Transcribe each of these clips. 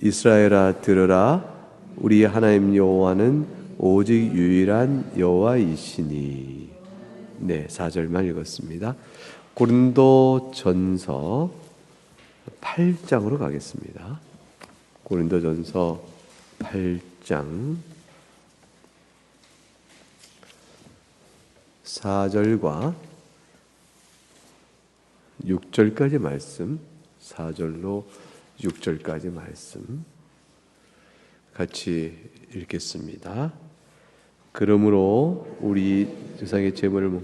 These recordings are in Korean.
이스라엘아 들으라. 우리 하나님 여호와는 오직 유일한 여호와이시니. 네, 4절만 읽었습니다. 고린도전서 8장으로 가겠습니다. 고린도전서 8장 4절과 6절까지 말씀, 4절로 6절까지 말씀 같이 읽겠습니다. 그러므로 우리 우상의 제물을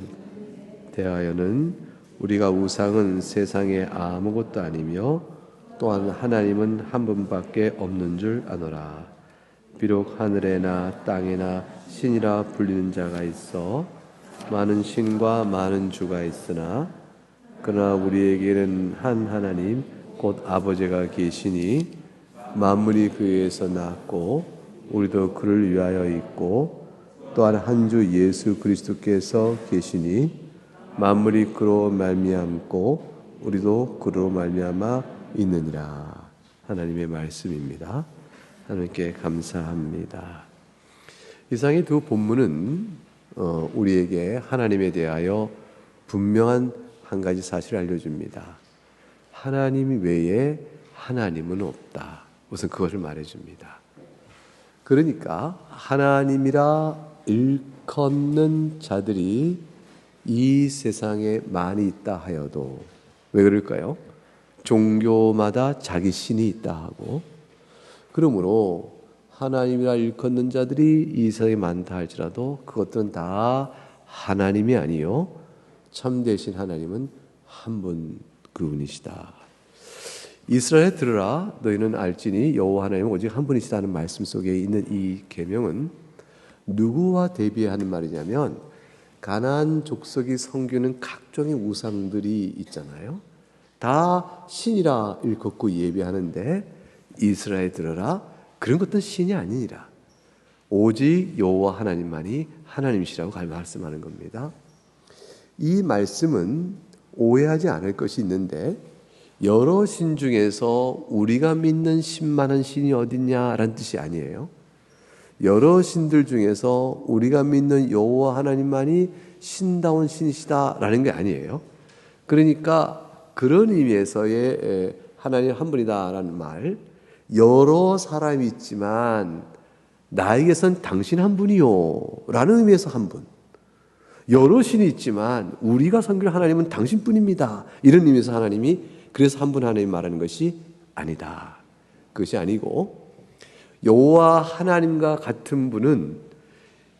대하여는 우리가 우상은 세상에 아무것도 아니며 또한 하나님은 한 분밖에 없는 줄 아노라. 비록 하늘에나 땅에나 신이라 불리는 자가 있어 많은 신과 많은 주가 있으나 그러나 우리에게는 한 하나님 곧 아버지가 계시니 만물이 그에서 났고 우리도 그를 위하여 있고 또한 한 주 예수 그리스도께서 계시니 만물이 그로 말미암고 우리도 그로 말미암아 있느니라. 하나님의 말씀입니다. 하나님께 감사합니다. 이상의 두 본문은 우리에게 하나님에 대하여 분명한 한 가지 사실을 알려줍니다. 하나님 외에 하나님은 없다. 우선 그것을 말해줍니다. 그러니까 하나님이라 일컫는 자들이 이 세상에 많이 있다 하여도 왜 그럴까요? 종교마다 자기 신이 있다 하고, 그러므로 하나님이라 일컫는 자들이 이 세상에 많다 할지라도 그것들은 다 하나님이 아니요 참되신 하나님은 한 분 그분이시다. 이스라엘에 들으라. 너희는 알지니 여호와 하나님은 오직 한 분이시다는 말씀 속에 있는 이 계명은 누구와 대비하는 말이냐면, 가나안 족속이 섬기는 각종의 우상들이 있잖아요. 다 신이라 일컫고 예배하는데 이스라엘에 들으라. 그런 것들은 신이 아니니라. 오직 여호와 하나님만이 하나님이시라고 말씀하는 겁니다. 이 말씀은 오해하지 않을 것이 있는데, 여러 신 중에서 우리가 믿는 신만한 신이 어딨냐라는 뜻이 아니에요. 여러 신들 중에서 우리가 믿는 여호와 하나님만이 신다운 신이시다라는 게 아니에요. 그러니까 그런 의미에서의 하나님 한 분이다라는 말, 여러 사람이 있지만 나에게선 당신 한 분이요 라는 의미에서 한 분, 여러 신이 있지만 우리가 섬길 하나님은 당신뿐입니다 이런 의미에서 하나님이, 그래서 한 분 하나님 말하는 것이 아니다. 그것이 아니고, 여호와 하나님과 같은 분은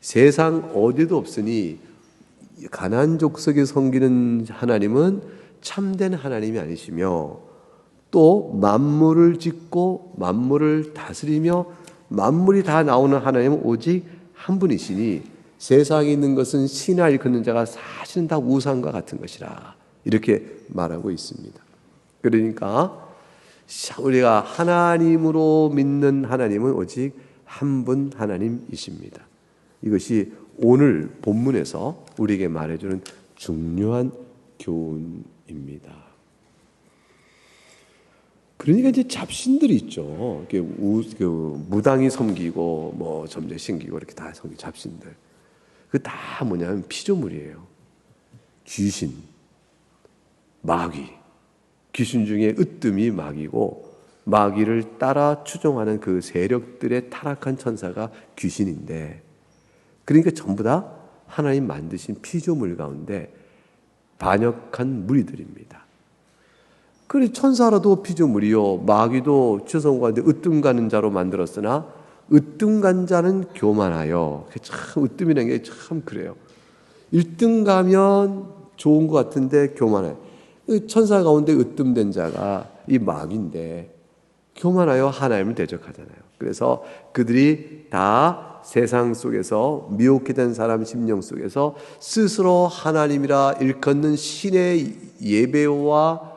세상 어디도 없으니 가나안 족속에 섬기는 하나님은 참된 하나님이 아니시며, 또 만물을 짓고 만물을 다스리며 만물이 다 나오는 하나님은 오직 한 분이시니 세상에 있는 것은 신을 일컫는 자가 사실은 다 우상과 같은 것이라 이렇게 말하고 있습니다. 그러니까 우리가 하나님으로 믿는 하나님은 오직 한 분 하나님이십니다. 이것이 오늘 본문에서 우리에게 말해주는 중요한 교훈입니다. 그러니까 이제 잡신들이 있죠. 무당이 섬기고 뭐 점쟁이 섬기고 이렇게 다 섬기고 잡신들. 그 다 뭐냐면 피조물이에요. 귀신, 마귀. 귀신 중에 으뜸이 마귀고, 마귀를 따라 추종하는 그 세력들의 타락한 천사가 귀신인데, 그러니까 전부 다 하나님 만드신 피조물 가운데 반역한 무리들입니다. 그래, 천사라도 피조물이요, 마귀도 죄성 가운데 으뜸 가는 자로 만들었으나 으뜸 간 자는 교만하여. 참 으뜸이라는 게 참 그래요. 1등 가면 좋은 것 같은데 교만해. 천사 가운데 으뜸된 자가 이 마귀인데 교만하여 하나님을 대적하잖아요. 그래서 그들이 다 세상 속에서 미혹게 된 사람 심령 속에서 스스로 하나님이라 일컫는 신의 예배와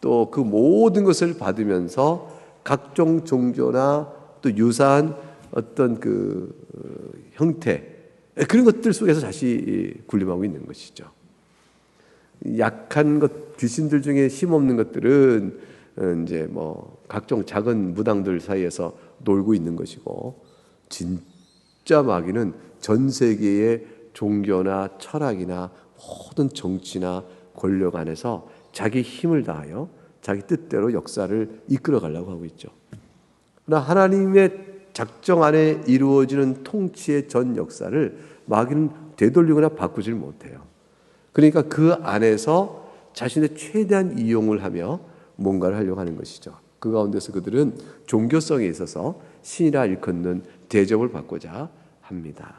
또 그 모든 것을 받으면서 각종 종교나 또 유사한 어떤 그 형태, 그런 것들 속에서 다시 군림하고 있는 것이죠. 약한 것, 귀신들 중에 힘없는 것들은 이제 뭐 각종 작은 무당들 사이에서 놀고 있는 것이고, 진짜 마귀는 전 세계의 종교나 철학이나 모든 정치나 권력 안에서 자기 힘을 다하여 자기 뜻대로 역사를 이끌어 가려고 하고 있죠. 그러나 하나님의 작정 안에 이루어지는 통치의 전 역사를 마귀는 되돌리거나 바꾸질 못해요. 그러니까 그 안에서 자신의 최대한 이용을 하며 뭔가를 하려고 하는 것이죠. 그 가운데서 그들은 종교성에 있어서 신이라 일컫는 대접을 받고자 합니다.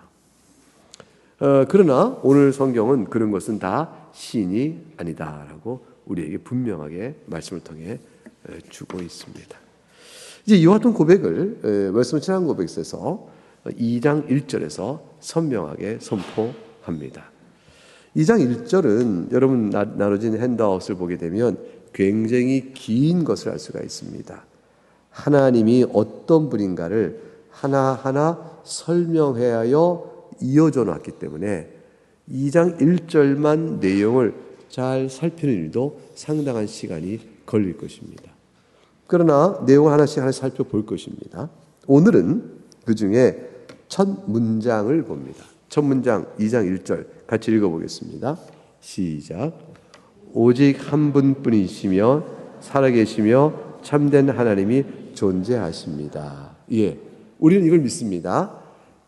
그러나 오늘 성경은 그런 것은 다 신이 아니다라고 우리에게 분명하게 말씀을 통해 주고 있습니다. 이제 이와 같은 고백을 말씀 친한 고백에서 2장 1절에서 선명하게 선포합니다. 2장 1절은 여러분 나눠진 핸드아웃을 보게 되면 굉장히 긴 것을 알 수가 있습니다. 하나님이 어떤 분인가를 하나하나 설명해야 하여 이어져 놨기 때문에 2장 1절만 내용을 잘 살피는 일도 상당한 시간이 걸릴 것입니다. 그러나 내용을 하나씩 살펴볼 것입니다. 오늘은 그 중에 첫 문장을 봅니다. 첫 문장 2장 1절 같이 읽어보겠습니다. 시작. 오직 한 분뿐이시며 살아계시며 참된 하나님이 존재하십니다. 예, 우리는 이걸 믿습니다.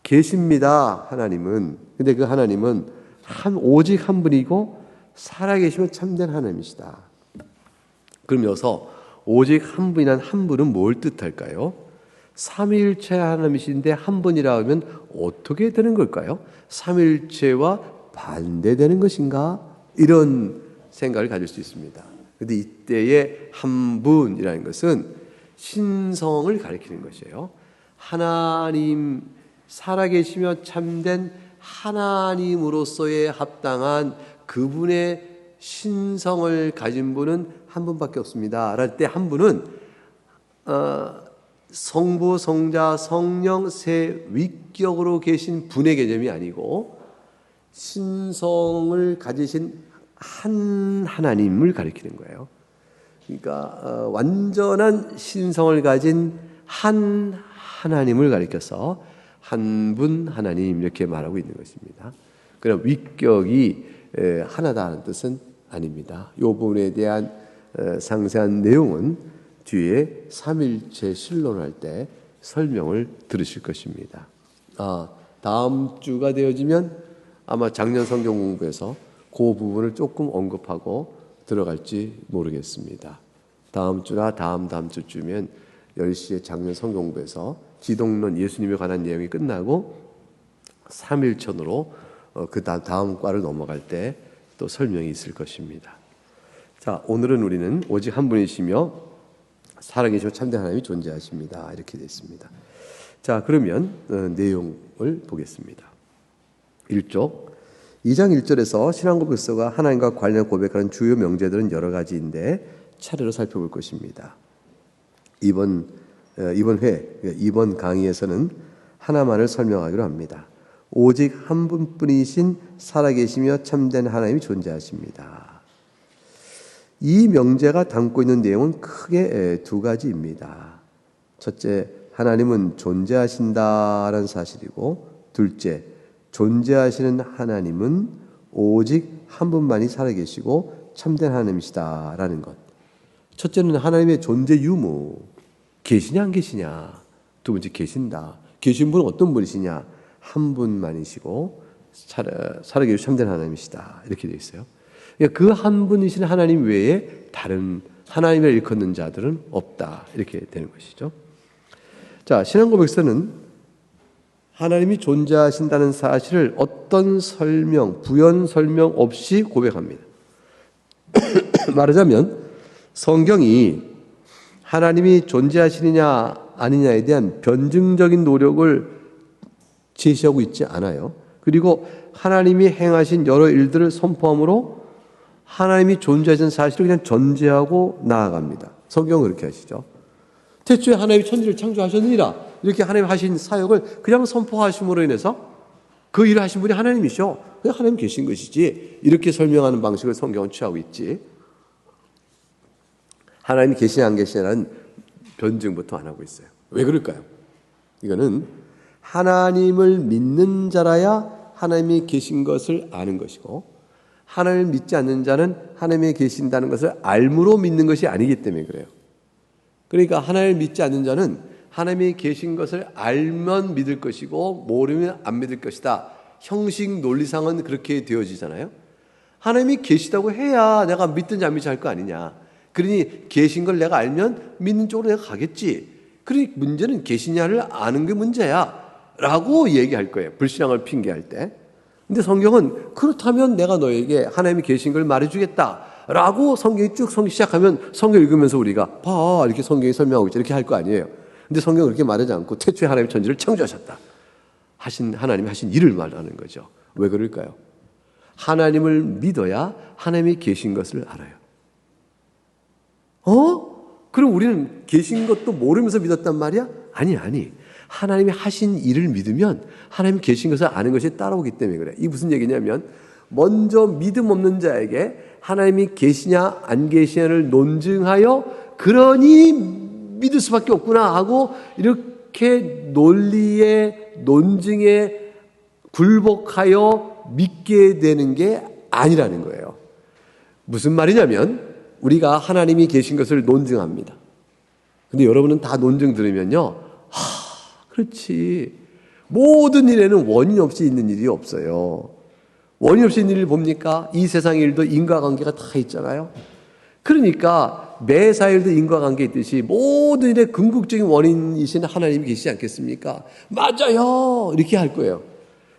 계십니다. 하나님은. 근데 그 하나님은 오직 한 분이고 살아계시며 참된 하나님이시다. 그럼 여기서 오직 한 분이란 한 분은 뭘 뜻할까요? 삼위일체 하나님이신데 한 분이라 하면 어떻게 되는 걸까요? 삼위일체와 반대되는 것인가? 이런 생각을 가질 수 있습니다. 그런데 이때의 한 분이라는 것은 신성을 가리키는 것이에요. 하나님, 살아계시며 참된 하나님으로서의 합당한 그분의 신성을 가진 분은 한 분밖에 없습니다. 랄 때 한 분은 성부, 성자, 성령 세 위격으로 계신 분의 개념이 아니고 신성을 가지신 한 하나님을 가리키는 거예요. 그러니까 완전한 신성을 가진 한 하나님을 가리켜서 한 분 하나님 이렇게 말하고 있는 것입니다. 그럼 위격이 하나다는 뜻은 아닙니다. 이 부분에 대한 상세한 내용은 뒤에 삼일체 신론할 때 설명을 들으실 것입니다. 다음 주가 되어지면 아마 작년 성경 공부에서 그 부분을 조금 언급하고 들어갈지 모르겠습니다. 다음 주나 다음 주쯤엔 10시에 작년 성경 공부에서 기독론 예수님에 관한 내용이 끝나고 삼일천으로 그 다음 과를 넘어갈 때 또 설명이 있을 것입니다. 자, 오늘은 우리는 오직 한 분이시며 살아계시고 참된 하나님이 존재하십니다. 이렇게 되어 있습니다. 자, 그러면 내용을 보겠습니다. 1쪽 2장 1절에서 신앙고백서가 하나님과 관련 고백하는 주요 명제들은 여러 가지인데 차례로 살펴볼 것입니다. 이번 강의에서는 하나만을 설명하기로 합니다. 오직 한 분뿐이신 살아계시며 참된 하나님이 존재하십니다. 이 명제가 담고 있는 내용은 크게 두 가지입니다. 첫째, 하나님은 존재하신다라는 사실이고, 둘째, 존재하시는 하나님은 오직 한 분만이 살아계시고 참된 하나님이시다라는 것. 첫째는 하나님의 존재 유무, 계시냐 안 계시냐. 두 번째, 계신다. 계신 분은 어떤 분이시냐. 한 분만이시고 살아계시고 참된 하나님이시다. 이렇게 되어 있어요. 그러니까 그 한 분이신 하나님 외에 다른 하나님을 일컫는 자들은 없다. 이렇게 되는 것이죠. 자, 신앙고백서는 하나님이 존재하신다는 사실을 어떤 부연 설명 없이 고백합니다. 말하자면 성경이 하나님이 존재하시느냐 아니냐에 대한 변증적인 노력을 제시하고 있지 않아요. 그리고 하나님이 행하신 여러 일들을 선포함으로 하나님이 존재하시는 사실을 그냥 전제하고 나아갑니다. 성경은 그렇게 하시죠. 태초에 하나님이 천지를 창조하셨느니라 이렇게 하나님 하신 사역을 그냥 선포하심으로 인해서 그 일을 하신 분이 하나님이셔. 그냥 하나님 계신 것이지. 이렇게 설명하는 방식을 성경은 취하고 있지. 하나님이 계시냐 안 계시냐는 변증부터 안 하고 있어요. 왜 그럴까요? 이거는 하나님을 믿는 자라야 하나님이 계신 것을 아는 것이고, 하나님을 믿지 않는 자는 하나님이 계신다는 것을 알므로 믿는 것이 아니기 때문에 그래요. 그러니까 하나님을 믿지 않는 자는 하나님이 계신 것을 알면 믿을 것이고 모르면 안 믿을 것이다. 형식 논리상은 그렇게 되어지잖아요. 하나님이 계시다고 해야 내가 믿든지 안 믿든지 할 거 아니냐. 그러니 계신 걸 내가 알면 믿는 쪽으로 내가 가겠지. 그러니 문제는 계시냐를 아는 게 문제야 라고 얘기할 거예요. 불신앙을 핑계할 때. 근데 성경은 그렇다면 내가 너에게 하나님이 계신 걸 말해주겠다 라고 성경이 쭉 성경 시작하면 성경 읽으면서 우리가 봐 이렇게 성경이 설명하고 있지 이렇게 할 거 아니에요. 근데 성경은 그렇게 말하지 않고 태초에 하나님 천지를 창조하셨다 하신 하나님이 하신 일을 말하는 거죠. 왜 그럴까요? 하나님을 믿어야 하나님이 계신 것을 알아요. 그럼 우리는 계신 것도 모르면서 믿었단 말이야? 아니. 하나님이 하신 일을 믿으면 하나님이 계신 것을 아는 것이 따라오기 때문에 그래. 이게 무슨 얘기냐면 먼저 믿음 없는 자에게 하나님이 계시냐 안 계시냐를 논증하여 그러니 믿을 수밖에 없구나 하고 이렇게 논리에 논증에 굴복하여 믿게 되는 게 아니라는 거예요. 무슨 말이냐면 우리가 하나님이 계신 것을 논증합니다. 근데 여러분은 다 논증 들으면요. 그렇지. 모든 일에는 원인 없이 있는 일이 없어요. 원인 없이 있는 일을 봅니까? 이 세상 일도 인과관계가 다 있잖아요. 그러니까 매사 일도 인과관계 있듯이 모든 일의 궁극적인 원인이신 하나님이 계시지 않겠습니까? 맞아요. 이렇게 할 거예요.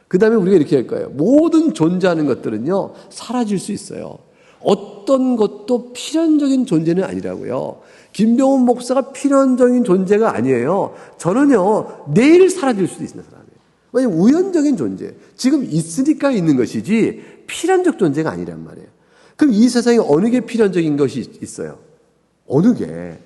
그 다음에 우리가 이렇게 할 거예요. 모든 존재하는 것들은요, 사라질 수 있어요. 어떤 것도 필연적인 존재는 아니라고요. 김병훈 목사가 필연적인 존재가 아니에요. 저는요, 내일 사라질 수도 있는 사람이에요. 왜냐하면 우연적인 존재. 지금 있으니까 있는 것이지 필연적 존재가 아니란 말이에요. 그럼 이 세상에 어느 게 필연적인 것이 있어요? 어느 게?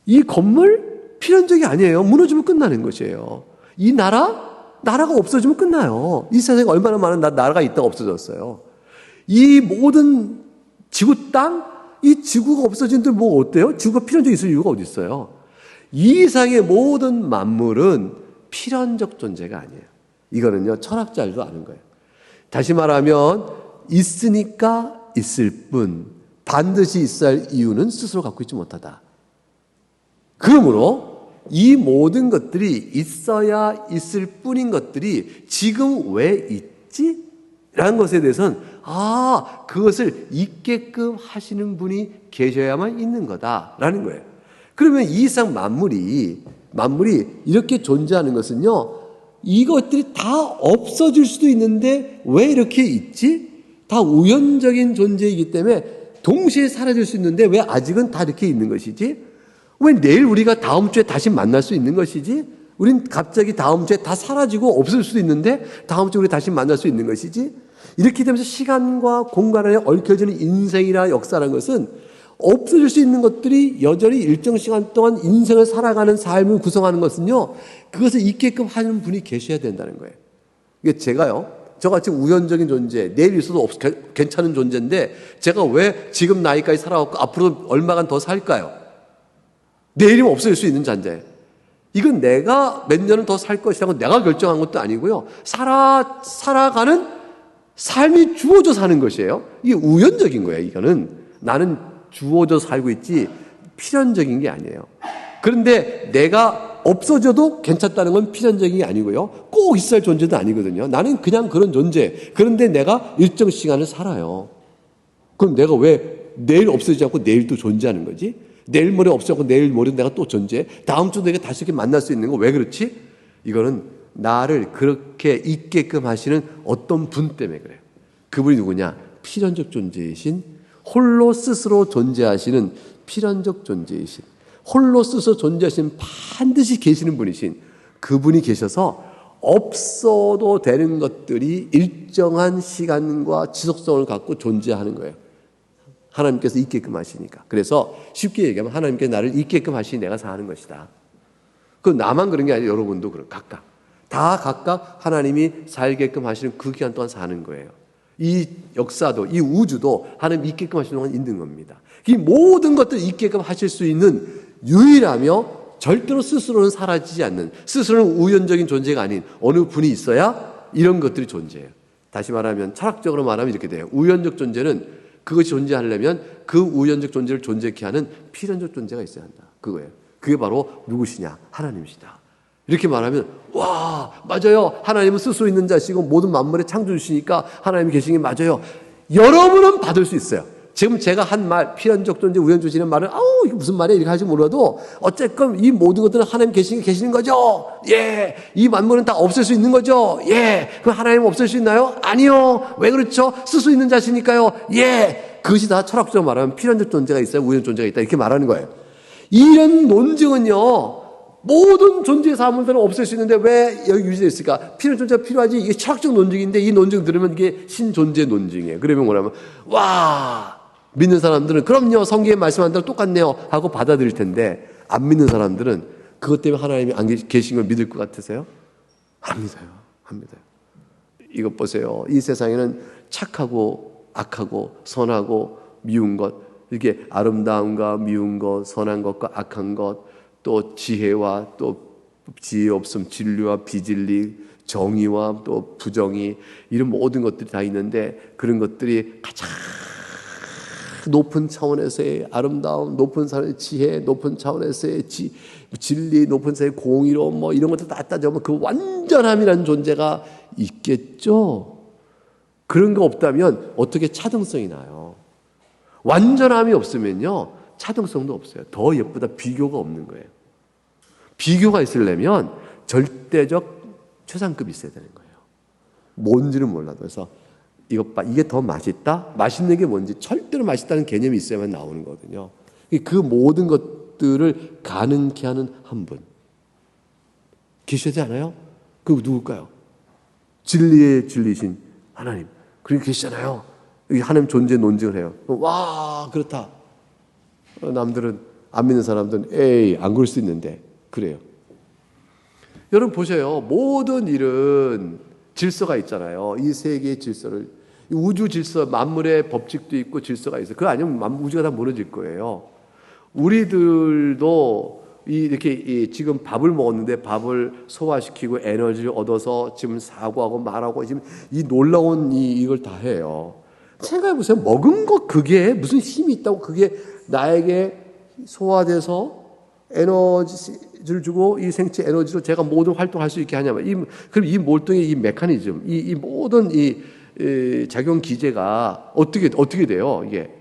이 건물 필연적이 아니에요. 무너지면 끝나는 것이에요. 이 나라가 없어지면 끝나요. 이 세상에 얼마나 많은 나라가 있다가 없어졌어요. 이 모든 지구 땅, 이 지구가 없어진들 뭐 어때요? 지구가 필연적이 있을 이유가 어디 있어요? 이 세상의 모든 만물은 필연적 존재가 아니에요. 이거는요, 철학자들도 아는 거예요. 다시 말하면 있으니까 있을 뿐 반드시 있어야 할 이유는 스스로 갖고 있지 못하다. 그러므로 이 모든 것들이 있어야 있을 뿐인 것들이 지금 왜 있지? 라는 것에 대해서는 그것을 있게끔 하시는 분이 계셔야만 있는 거다라는 거예요. 그러면 이 세상 만물이 이렇게 존재하는 것은요, 이것들이 다 없어질 수도 있는데 왜 이렇게 있지? 다 우연적인 존재이기 때문에 동시에 사라질 수 있는데 왜 아직은 다 이렇게 있는 것이지? 왜 내일 우리가 다음 주에 다시 만날 수 있는 것이지? 우린 갑자기 다음 주에 다 사라지고 없을 수도 있는데 다음 주에 우리 다시 만날 수 있는 것이지? 이렇게 되면서 시간과 공간 안에 얽혀지는 인생이나 역사라는 것은 없어질 수 있는 것들이 여전히 일정 시간 동안 인생을 살아가는 삶을 구성하는 것은요, 그것을 있게끔 하는 분이 계셔야 된다는 거예요. 이게 저같이 우연적인 존재, 내일 있어도 괜찮은 존재인데 제가 왜 지금 나이까지 살아왔고 앞으로 얼마간 더 살까요? 내일이면 없어질 수 있는 존재. 이건 내가 몇 년은 더 살 것이라고 내가 결정한 것도 아니고요. 살아가는 삶이 주어져 사는 것이에요. 이게 우연적인 거예요. 이거는 나는 주어져 살고 있지 필연적인 게 아니에요. 그런데 내가 없어져도 괜찮다는 건 필연적인 게 아니고요. 꼭 있어야 할 존재도 아니거든요. 나는 그냥 그런 존재. 그런데 내가 일정 시간을 살아요. 그럼 내가 왜 내일 없어지지 않고 내일 또 존재하는 거지? 내일 모레 없어지고 내일 모레 내가 또 존재해? 다음 주 내가 다시 이렇게 만날 수 있는 거 왜 그렇지? 이거는 나를 그렇게 있게끔 하시는 어떤 분 때문에 그래요. 그분이 누구냐? 필연적 존재이신, 홀로 스스로 존재하시는 필연적 존재이신, 홀로 스스로 존재하시는 반드시 계시는 분이신 그분이 계셔서 없어도 되는 것들이 일정한 시간과 지속성을 갖고 존재하는 거예요. 하나님께서 있게끔 하시니까. 그래서 쉽게 얘기하면 하나님께서 나를 있게끔 하시니 내가 사는 것이다. 그 나만 그런 게 아니라 여러분도 각각 하나님이 살게끔 하시는 그 기간 동안 사는 거예요. 이 역사도, 이 우주도 하나님 있게끔 하시는 동안 있는 겁니다. 이 모든 것들을 있게끔 하실 수 있는 유일하며 절대로 스스로는 사라지지 않는, 스스로는 우연적인 존재가 아닌 어느 분이 있어야 이런 것들이 존재해요. 다시 말하면, 철학적으로 말하면 이렇게 돼요. 우연적 존재는 그것이 존재하려면 그 우연적 존재를 존재케 하는 필연적 존재가 있어야 한다. 그거예요. 그게 바로 누구시냐? 하나님이시다. 이렇게 말하면, 와, 맞아요. 하나님은 스스로 있는 자시고 모든 만물의 창조주시니까 하나님이 계신 게 맞아요. 여러분은 받을 수 있어요. 지금 제가 한 말, 필연적 존재, 우연적 존재는 말은, 이게 무슨 말이야? 이렇게 할지 몰라도, 어쨌건 이 모든 것들은 하나님 계시는 거죠? 예. 이 만물은 다 없앨 수 있는 거죠? 예. 그럼 하나님은 없앨 수 있나요? 아니요. 왜 그렇죠? 스스로 있는 자시니까요? 예. 그것이 다 철학적으로 말하면 필연적 존재가 있어요? 우연적 존재가 있다? 이렇게 말하는 거예요. 이런 논증은요, 모든 존재의 사물들은 없앨 수 있는데 왜 여기 유지됐을까? 필요한 존재가 필요하지. 이게 철학적 논증인데 이 논증 들으면 이게 신존재 논증이에요. 그러면 뭐냐면, 와, 믿는 사람들은 그럼요, 성경에 말씀한 대로 똑같네요 하고 받아들일 텐데, 안 믿는 사람들은 그것 때문에 하나님이 안 계신 걸 믿을 것 같으세요? 안 믿어요. 안 믿어요. 이것 보세요. 이 세상에는 착하고 악하고 선하고 미운 것, 이렇게 아름다움과 미운 것, 선한 것과 악한 것, 또 지혜와 또 지혜 없음, 진리와 비진리, 정의와 또 부정의, 이런 모든 것들이 다 있는데, 그런 것들이 가장 높은 차원에서의 아름다움, 높은 차원의 지혜, 높은 차원에서의 진리, 높은 차원의 공의로움, 뭐 이런 것들 다 따져보면 그 완전함이라는 존재가 있겠죠. 그런 거 없다면 어떻게 차등성이 나요? 완전함이 없으면요, 차등성도 없어요. 더 예쁘다, 비교가 없는 거예요. 비교가 있으려면 절대적 최상급이 있어야 되는 거예요. 뭔지는 몰라도. 그래서 이것 봐, 이게 더 맛있다? 맛있는 게 뭔지 절대로 맛있다는 개념이 있어야만 나오는 거거든요. 그 모든 것들을 가능케 하는 한 분 계시지 않아요? 그 누굴까요? 진리의 진리신 하나님. 그렇게 계시잖아요. 하나님 존재 논증을 해요. 와, 그렇다. 남들은, 안 믿는 사람들은 에이, 안 그럴 수 있는데 그래요. 여러분 보세요. 모든 일은 질서가 있잖아요. 이 세계의 질서를, 우주 질서, 만물의 법칙도 있고 질서가 있어요. 그거 아니면 우주가 다 무너질 거예요. 우리들도 이렇게 지금 밥을 먹었는데 밥을 소화시키고 에너지를 얻어서 지금 사고하고 말하고 지금 이 놀라운 이걸 다 해요. 생각해 보세요. 먹은 것, 그게 무슨 힘이 있다고 그게 나에게 소화돼서 에너지를 주고 이 생체 에너지로 제가 모든 활동할 수 있게 하냐면, 그럼 이 몰동의 이 메커니즘, 이 모든 이 작용 기제가 어떻게 돼요? 이게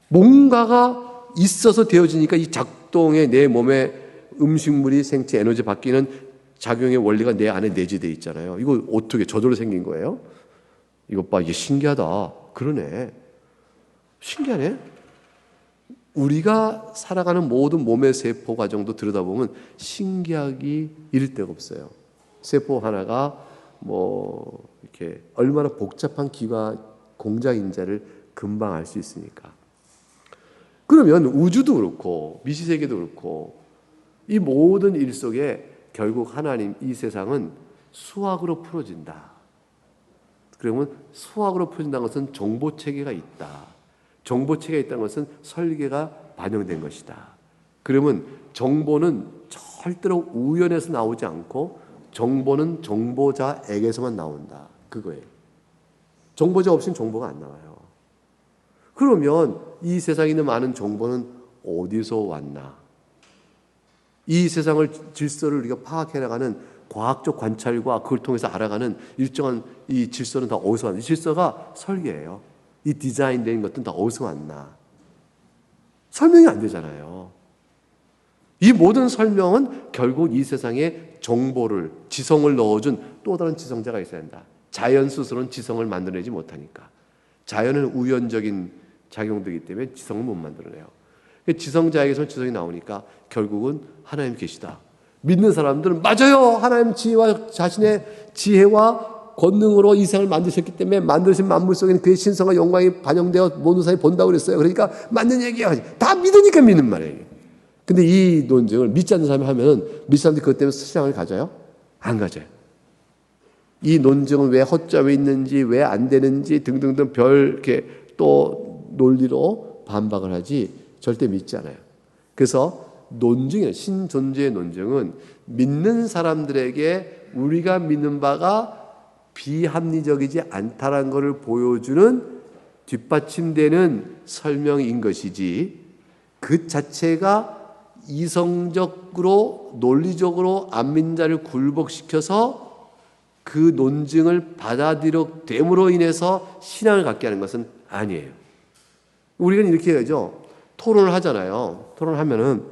뭔가가 있어서 되어지니까 이 작동에 내 몸에 음식물이 생체 에너지 바뀌는 작용의 원리가 내 안에 내재되어 있잖아요. 이거 어떻게 저절로 생긴 거예요? 이것 봐, 이게 신기하다. 그러네. 신기하네. 우리가 살아가는 모든 몸의 세포 과정도 들여다보면 신기하기 이를 데가 없어요. 세포 하나가 뭐 이렇게 얼마나 복잡한 기관 공작인지를 금방 알 수 있으니까. 그러면 우주도 그렇고 미시세계도 그렇고 이 모든 일 속에 결국 하나님, 이 세상은 수학으로 풀어진다. 그러면 수학으로 풀어진다는 것은 정보체계가 있다. 정보체계가 있다는 것은 설계가 반영된 것이다. 그러면 정보는 절대로 우연에서 나오지 않고 정보는 정보자에게서만 나온다. 그거예요. 정보자 없이는 정보가 안 나와요. 그러면 이 세상에 있는 많은 정보는 어디서 왔나? 이 세상을 질서를 우리가 파악해 나가는 과학적 관찰과 그걸 통해서 알아가는 일정한 이 질서는 다 어디서 왔나? 이 질서가 설계예요. 이 디자인된 것들은 다 어디서 왔나? 설명이 안 되잖아요. 이 모든 설명은 결국 이 세상에 정보를, 지성을 넣어준 또 다른 지성자가 있어야 한다. 자연 스스로는 지성을 만들어내지 못하니까. 자연은 우연적인 작용되기 때문에 지성을 못 만들어내요. 지성자에게서 지성이 나오니까 결국은 하나님 계시다. 믿는 사람들은 맞아요. 하나님 지혜와 자신의 지혜와 권능으로 이 세상을 만드셨기 때문에 만드신 만물 속에는 그의 신성과 영광이 반영되어 모든 사람이 본다고 그랬어요. 그러니까 맞는 얘기야. 다 믿으니까 믿는 말이에요. 근데 이 논증을 믿지 않는 사람이 하면은 믿는 사람들이 그것 때문에 세상을 가져요? 안 가져요. 이 논증은 왜 허점이 있는지, 왜 안 되는지 등등등 별 이렇게 또 논리로 반박을 하지 절대 믿지 않아요. 그래서 논증이에요. 신존재의 논증은 믿는 사람들에게 우리가 믿는 바가 비합리적이지 않다라는 것을 보여주는 뒷받침되는 설명인 것이지, 그 자체가 이성적으로 논리적으로 안 믿는 자를 굴복시켜서 그 논증을 받아들여됨으로 인해서 신앙을 갖게 하는 것은 아니에요. 우리가 이렇게 하죠. 토론을 하잖아요. 토론을 하면은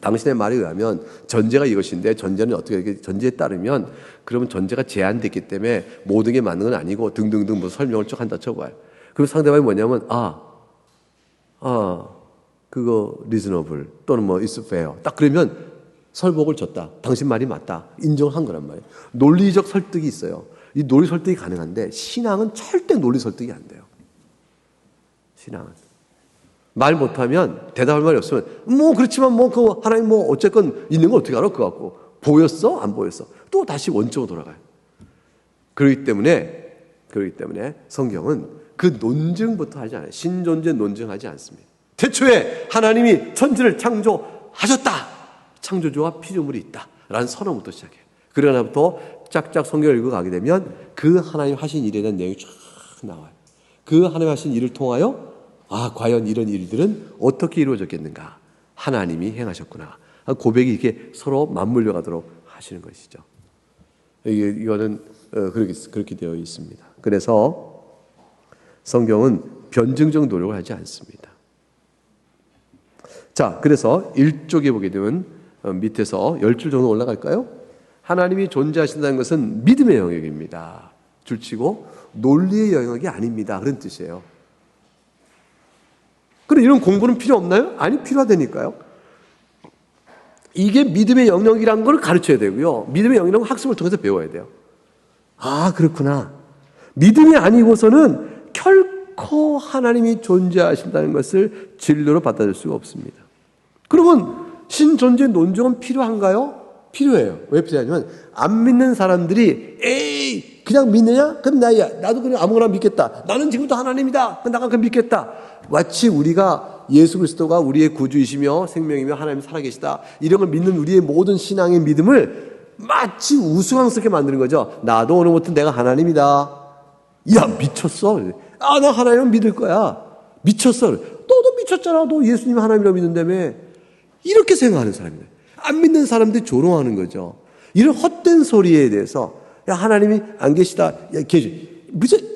당신의 말에 의하면 전제가 이것인데 전제는 어떻게 이렇게 전제에 따르면 그러면 전제가 제한됐기 때문에 모든 게 맞는 건 아니고 등등등 뭐 설명을 쭉 한다 쳐봐요. 그럼 상대방이 뭐냐면 그거 reasonable 또는 뭐 it's fair 딱 그러면 설복을 줬다. 당신 말이 맞다. 인정한 거란 말이에요. 논리적 설득이 있어요. 이 논리 설득이 가능한데 신앙은 절대 논리 설득이 안 돼요. 신앙은 말 못하면 대답할 말이 없으면 뭐 그렇지만 뭐 그 하나님 뭐 어쨌건 있는 거 어떻게 알아? 그거 갖고 보였어? 안 보였어? 또 다시 원점으로 돌아가요. 그렇기 때문에 성경은 그 논증부터 하지 않아요. 신존재 논증하지 않습니다. 태초에 하나님이 천지를 창조하셨다. 창조주와 피조물이 있다. 라는 선언부터 시작해요. 그러나부터 짝짝 성경을 읽어가게 되면 그 하나님 하신 일에 대한 내용이 쫙 나와요. 그 하나님 하신 일을 통하여 과연 이런 일들은 어떻게 이루어졌겠는가? 하나님이 행하셨구나. 고백이 이렇게 서로 맞물려 가도록 하시는 것이죠. 이거는 그렇게 되어 있습니다. 그래서 성경은 변증적 노력을 하지 않습니다. 자, 그래서 1쪽에 보게 되면 밑에서 10줄 정도 올라갈까요? 하나님이 존재하신다는 것은 믿음의 영역입니다. 줄치고 논리의 영역이 아닙니다. 그런 뜻이에요. 그럼 이런 공부는 필요 없나요? 아니, 필요하다니까요. 이게 믿음의 영역이라는 걸 가르쳐야 되고요. 믿음의 영역은 학습을 통해서 배워야 돼요. 그렇구나. 믿음이 아니고서는 결코 하나님이 존재하신다는 것을 진리로 받아들일 수가 없습니다. 그러면 신존재 논증은 필요한가요? 필요해요. 왜 필요하냐면 안 믿는 사람들이 그냥 믿느냐? 그럼 나도 그냥 아무거나 믿겠다. 나는 지금도 하나님이다. 그럼 나가 그냥 믿겠다. 마치 우리가 예수 그리스도가 우리의 구주이시며 생명이며 하나님 살아계시다. 이런 걸 믿는 우리의 모든 신앙의 믿음을 마치 우스꽝스럽게 만드는 거죠. 나도 오늘부터 내가 하나님이다. 야, 미쳤어. 나 하나님을 믿을 거야. 미쳤어. 너도 미쳤잖아. 너 예수님 하나님이라고 믿는다며. 이렇게 생각하는 사람이에요. 안 믿는 사람들이 조롱하는 거죠. 이런 헛된 소리에 대해서 하나님이 안 계시다.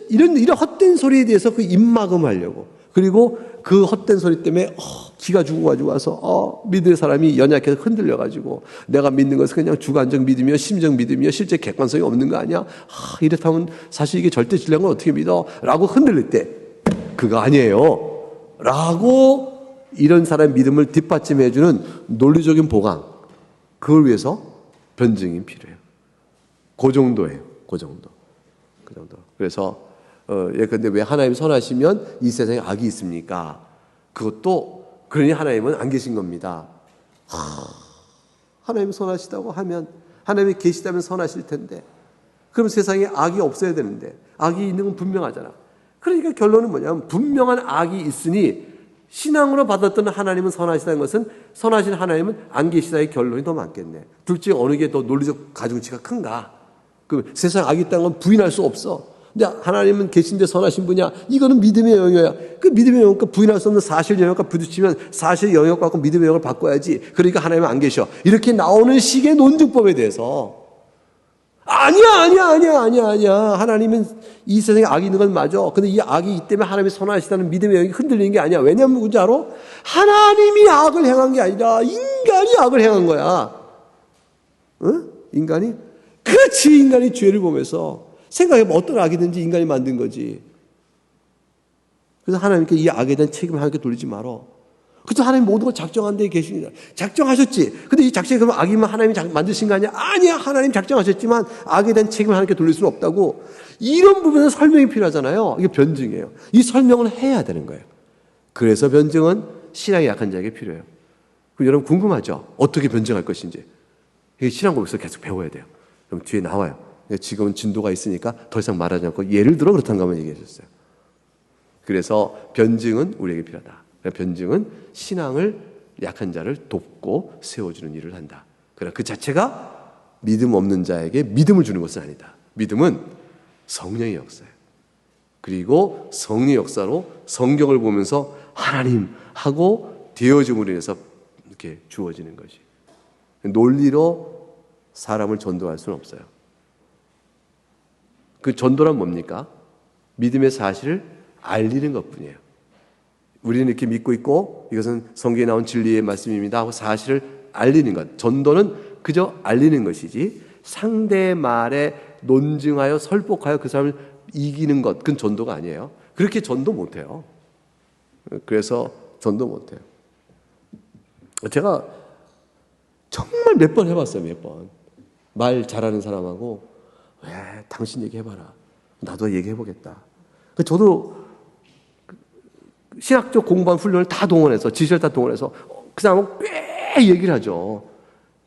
이런 헛된 소리에 대해서 그 입막음하려고. 그리고 그 헛된 소리 때문에 기가 죽어가지고 와서 믿을 사람이 연약해서 흔들려가지고 내가 믿는 것은 그냥 주관적 믿음이며 심적 믿음이며 실제 객관성이 없는 거 아니야? 이렇다면 사실 이게 절대 진리한 걸 어떻게 믿어? 라고 흔들릴 때 그거 아니에요. 라고 이런 사람의 믿음을 뒷받침해주는 논리적인 보강, 그걸 위해서 변증이 필요해요. 그 정도예요. 그 정도. 그래서 근데 왜 하나님 선하시면 이 세상에 악이 있습니까? 그것도 그러니 하나님은 안 계신 겁니다. 하나님이 선하시다고 하면 하나님이 계시다면 선하실 텐데 그럼 세상에 악이 없어야 되는데 악이 있는 건 분명하잖아. 그러니까 결론은 뭐냐면 분명한 악이 있으니 신앙으로 받았던 하나님은 선하시다는 것은 선하신 하나님은 안 계시다의 결론이 더 많겠네. 둘째 어느 게 더 논리적 가중치가 큰가? 그 세상에 악이 있다는 건 부인할 수 없어. 근데 하나님은 계신데 선하신 분이야. 이거는 믿음의 영역이야. 그 믿음의 영역과 부인할 수 없는 사실 영역과 부딪히면 사실 영역 갖고 믿음의 영역을 바꿔야지. 그러니까 하나님은 안 계셔. 이렇게 나오는 식의 논증법에 대해서 아니야. 하나님은 이 세상에 악이 있는 건 맞아. 근데 이 악이 있기 때문에 하나님이 선하시다는 믿음의 영역이 흔들리는 게 아니야. 왜냐하면 누군지 알아? 하나님이 악을 행한 게 아니라 인간이 악을 행한 거야. 인간이? 그렇지. 인간이 죄를 보면서 생각해보면 어떤 악이든지 인간이 만든 거지. 그래서 하나님께 이 악에 대한 책임을 하나님께 돌리지 말어. 그래서 하나님 모든 걸 작정한 데 계십니다. 작정하셨지. 근데 이 작정이 그러면 악이면 하나님이 만드신 거 아니야? 아니야. 하나님 작정하셨지만 악에 대한 책임을 하나님께 돌릴 수는 없다고. 이런 부분은 설명이 필요하잖아요. 이게 변증이에요. 이 설명을 해야 되는 거예요. 그래서 변증은 신앙이 약한 자에게 필요해요. 그럼 여러분 궁금하죠? 어떻게 변증할 것인지. 이게 신앙 공부에서 계속 배워야 돼요. 그럼 뒤에 나와요. 지금은 진도가 있으니까 더 이상 말하지 않고 예를 들어 그렇다는 것만 얘기해 줬어요. 그래서 변증은 우리에게 필요하다. 변증은 신앙을 약한 자를 돕고 세워주는 일을 한다. 그러나 그 자체가 믿음 없는 자에게 믿음을 주는 것은 아니다. 믿음은 성령의 역사예요. 그리고 성령의 역사로 성경을 보면서 하나님 하고 되어짐으로 인해서 이렇게 주어지는 것이. 논리로 사람을 전도할 수는 없어요. 그 전도란 뭡니까? 믿음의 사실을 알리는 것뿐이에요. 우리는 이렇게 믿고 있고 이것은 성경에 나온 진리의 말씀입니다 하고 사실을 알리는 것. 전도는 그저 알리는 것이지 상대의 말에 논증하여 설득하여 그 사람을 이기는 것, 그건 전도가 아니에요. 그렇게 전도 못해요. 그래서 전도 못해요. 제가 정말 몇 번 해봤어요. 몇 번. 말 잘하는 사람하고 왜 당신 얘기해봐라. 나도 얘기해보겠다. 저도 신학적 공부한 훈련을 다 동원해서 지시를 다 동원해서 그 사람하고 꽤 얘기를 하죠.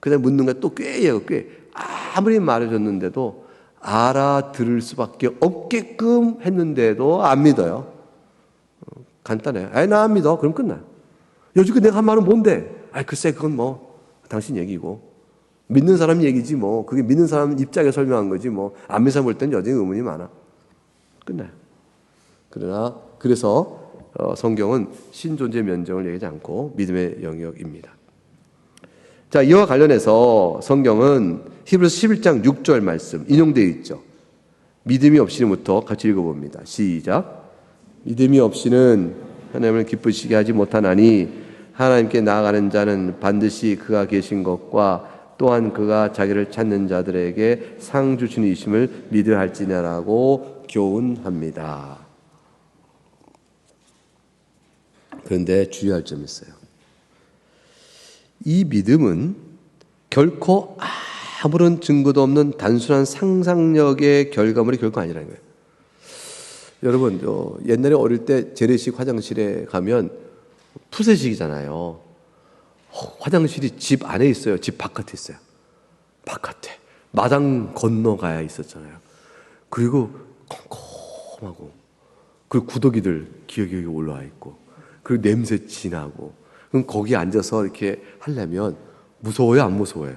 그 다음에 묻는 거 또 꽤 얘기하고 꽤 아무리 말해줬는데도 알아들을 수밖에 없게끔 했는데도 안 믿어요. 간단해요. 나 안 믿어. 그럼 끝나요. 요즘 내가 한 말은 뭔데? 글쎄 그건 뭐 당신 얘기고 믿는 사람 얘기지 뭐 그게 믿는 사람 입장에 설명한 거지 뭐 안 믿는 사람 볼 때는 여전히 의문이 많아. 끝나요. 그래서 성경은 신존재 면정을 얘기하지 않고 믿음의 영역입니다. 자, 이와 관련해서 성경은 히브리서 11장 6절 말씀 인용되어 있죠. 믿음이 없이는부터 같이 읽어봅니다. 시작. 믿음이 없이는 하나님을 기쁘시게 하지 못하나니 하나님께 나아가는 자는 반드시 그가 계신 것과 또한 그가 자기를 찾는 자들에게 상 주시는 이심을 믿어야 할지니라고 교훈합니다. 그런데 주의할 점이 있어요. 이 믿음은 결코 아무런 증거도 없는 단순한 상상력의 결과물이 결코 아니라는 거예요. 여러분, 옛날에 어릴 때 재래식 화장실에 가면 푸세식이잖아요. 화장실이 집 안에 있어요? 집 바깥에 있어요? 바깥에. 마당 건너가야 있었잖아요. 그리고 컴컴하고, 그리고 구더기들 기어기어 올라와 있고, 그리고 냄새 진하고, 그럼 거기 앉아서 이렇게 하려면 무서워요? 안 무서워요?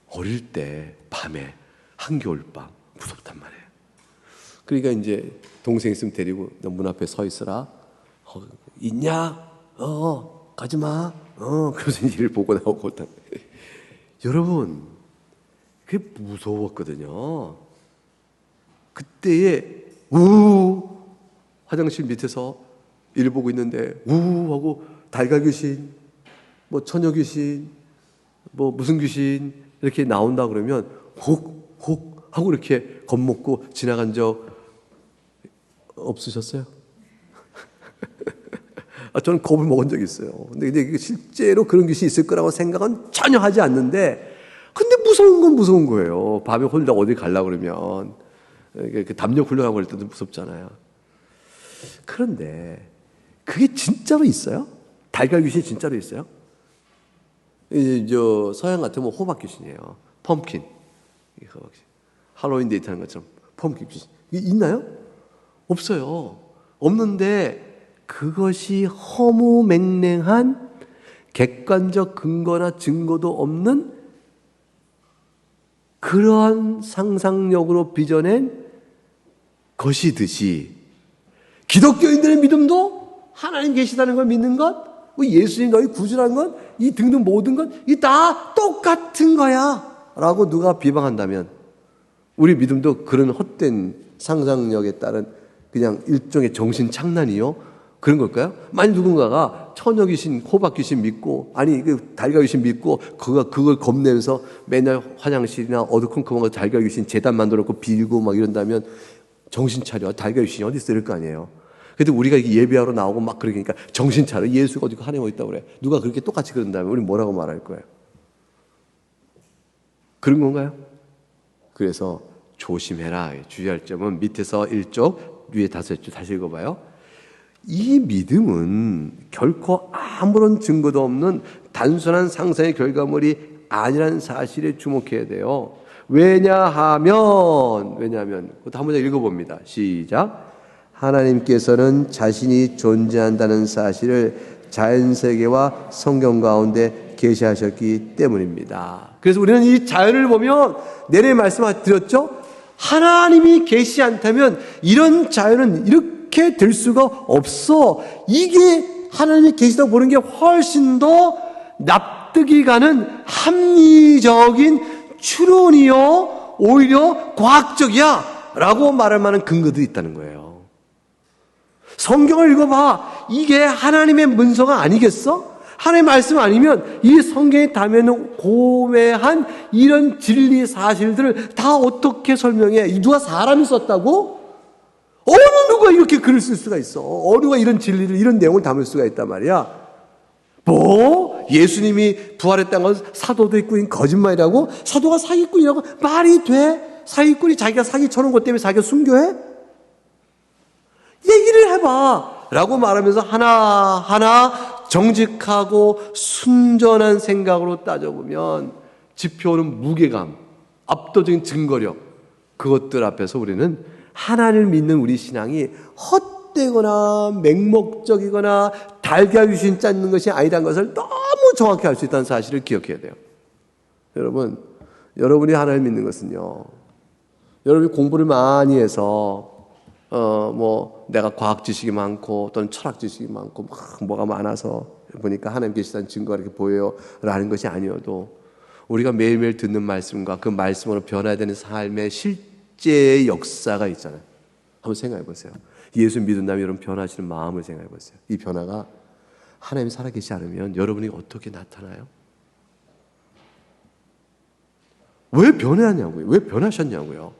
어릴 때 밤에 한겨울밤 무섭단 말이에요. 그러니까 이제 동생 있으면 데리고 너 문 앞에 서 있어라. 있냐? 가지 마. 그래서 이를 보고 나오고. 여러분, 그게 무서웠거든요. 그때에 화장실 밑에서 일 보고 있는데 하고 달걀 귀신, 뭐 처녀 귀신, 뭐 무슨 귀신 이렇게 나온다 그러면 혹 하고 이렇게 겁먹고 지나간 적 없으셨어요? 저는 겁을 먹은 적이 있어요. 근데 실제로 그런 귀신이 있을 거라고 생각은 전혀 하지 않는데, 근데 무서운 건 무서운 거예요. 밤에 혼자 어디 가려고 그러면. 담력 훈련하고 할 때도 무섭잖아요. 그런데 그게 진짜로 있어요? 달걀 귀신이 진짜로 있어요? 서양 같으면 호박 귀신이에요. 펌킨. 할로윈 데이트 하는 것처럼 펌킨 귀신. 이게 있나요? 없어요. 없는데 그것이 허무맹랑한 객관적 근거나 증거도 없는 그러한 상상력으로 빚어낸 것이듯이 기독교인들의 믿음도 하나님 계시다는 걸 믿는 것, 예수님 너희 구주라는 것, 이 등등 모든 것, 이 다 똑같은 거야 라고 누가 비방한다면 우리 믿음도 그런 헛된 상상력에 따른 그냥 일종의 정신착란이요? 그런 걸까요? 만약 누군가가 처녀 귀신, 호박 귀신 믿고, 달걀 귀신 믿고, 그걸 겁내면서 맨날 화장실이나 어두컴컴한 달걀 귀신 재단 만들어놓고 빌고 막 이런다면 정신 차려. 달걀 귀신이 어디 있어? 이럴 거 아니에요. 근데 우리가 예배하러 나오고 막 그러니까 정신 차려. 예수가 어디 하나님 어디 있다고 그래. 누가 그렇게 똑같이 그런다면 우리 뭐라고 말할 거예요? 그런 건가요? 그래서 조심해라. 주의할 점은 밑에서 1쪽, 위에 5쪽 다시 읽어봐요. 이 믿음은 결코 아무런 증거도 없는 단순한 상상의 결과물이 아니라는 사실에 주목해야 돼요. 왜냐하면 그것도 한 문장 읽어봅니다. 시작. 하나님께서는 자신이 존재한다는 사실을 자연세계와 성경 가운데 계시하셨기 때문입니다. 그래서 우리는 이 자연을 보면 내내 말씀드렸죠. 하나님이 계시지 않다면 이런 자연은 이렇게 될 수가 없어. 이게 하나님이 계시다고 보는 게 훨씬 더 납득이 가는 합리적인 추론이요 오히려 과학적이야 라고 말할 만한 근거들이 있다는 거예요. 성경을 읽어봐. 이게 하나님의 문서가 아니겠어? 하나님의 말씀 아니면 이 성경에 담겨있는 고매한 이런 진리 사실들을 다 어떻게 설명해? 누가 사람이 썼다고? 어느 누가 이렇게 글을 쓸 수가 있어? 어느 누가 이런 진리를, 이런 내용을 담을 수가 있단 말이야? 뭐? 예수님이 부활했다는 건 사도도 있고 거짓말이라고? 사도가 사기꾼이라고? 말이 돼? 사기꾼이 자기가 사기 쳐놓은 것 때문에 자기가 순교해? 얘기를 해봐 라고 말하면서 하나하나 정직하고 순전한 생각으로 따져보면 지표는 무게감, 압도적인 증거력, 그것들 앞에서 우리는 하나님을 믿는 우리 신앙이 헛되거나 맹목적이거나 달걀 유신 짰는 것이 아니라는 것을 너무 정확히 알 수 있다는 사실을 기억해야 돼요. 여러분, 여러분이 하나님을 믿는 것은요, 여러분이 공부를 많이 해서 내가 과학 지식이 많고 또는 철학 지식이 많고 뭐가 많아서 보니까 하나님 계시다는 증거가 이렇게 보여요 라는 것이 아니어도 우리가 매일매일 듣는 말씀과 그 말씀으로 변화해야 되는 삶의 실제의 역사가 있잖아요. 한번 생각해 보세요. 예수 믿는다면 여러분 변화하시는 마음을 생각해 보세요. 이 변화가 하나님이 살아계시지 않으면 여러분이 어떻게 나타나요? 왜 변하냐고요? 왜 변하셨냐고요?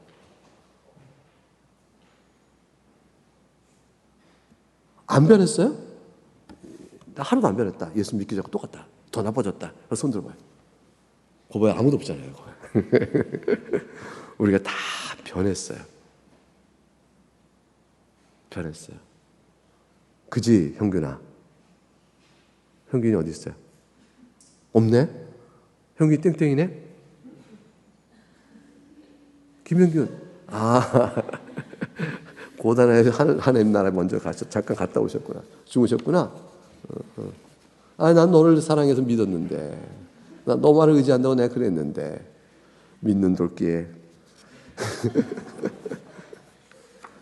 안 변했어요? 나 하나도 안 변했다. 예수 믿기 전과 똑같다. 더 나빠졌다. 손 들어봐요. 거봐요. 아무도 없잖아요. 우리가 다 변했어요. 변했어요. 그지, 형균아? 형균이 어디 있어요? 없네? 형균이 땡땡이네? 김형균. 고단에 하나님 나라에 먼저 잠깐 갔다 오셨구나. 죽으셨구나. 난 너를 사랑해서 믿었는데, 난 너만을 의지한다고 내가 그랬는데, 믿는 돌기에.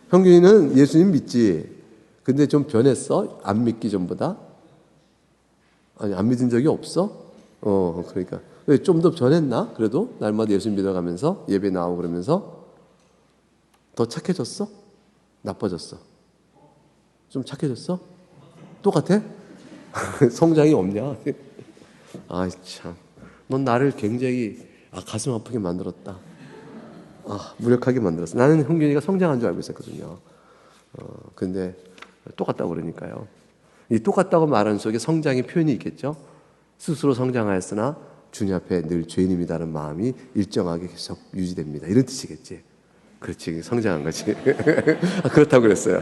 형균이는 예수님 믿지. 근데 좀 변했어? 안 믿기 전보다? 아니, 안 믿은 적이 없어? 그러니까. 좀 더 변했나? 그래도 날마다 예수 믿어가면서 예배 나오고 그러면서 더 착해졌어? 나빠졌어? 좀 착해졌어? 똑같아? 성장이 없냐? 참. 넌 나를 굉장히 가슴 아프게 만들었다. 무력하게 만들었어. 나는 형균이가 성장한 줄 알고 있었거든요. 근데 똑같다고 그러니까요. 이 똑같다고 말하는 속에 성장의 표현이 있겠죠. 스스로 성장하였으나 주님 앞에 늘 죄인입니다라는 마음이 일정하게 계속 유지됩니다. 이런 뜻이겠지. 그렇지, 성장한 거지. 그렇다고 그랬어요.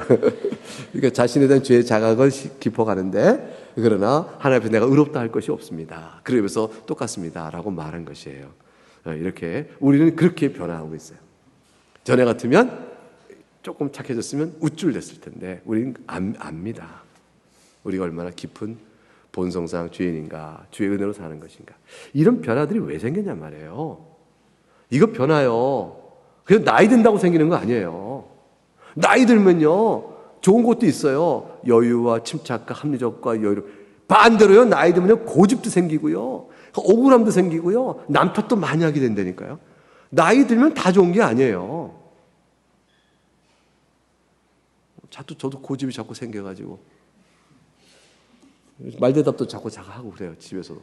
그러니까 자신에 대한 죄의 자각을 깊어가는데, 그러나 하나님 앞에 내가 의롭다 할 것이 없습니다. 그러면서 똑같습니다라고 말한 것이에요. 이렇게 우리는 그렇게 변화하고 있어요. 전에 같으면 조금 착해졌으면 우쭐댔을 텐데 우리는 압니다. 우리가 얼마나 깊은 본성상 죄인인가, 주의 은혜로 사는 것인가. 이런 변화들이 왜 생겼냔 말이에요. 이거 변화요, 그냥 나이 든다고 생기는 거 아니에요. 나이 들면요, 좋은 것도 있어요. 여유와 침착과 합리적과 여유. 반대로요, 나이 들면 고집도 생기고요, 억울함도 생기고요, 남 탓도 많이 하게 된다니까요. 나이 들면 다 좋은 게 아니에요. 저도 고집이 자꾸 생겨가지고 말대답도 자꾸 하고 그래요, 집에서도.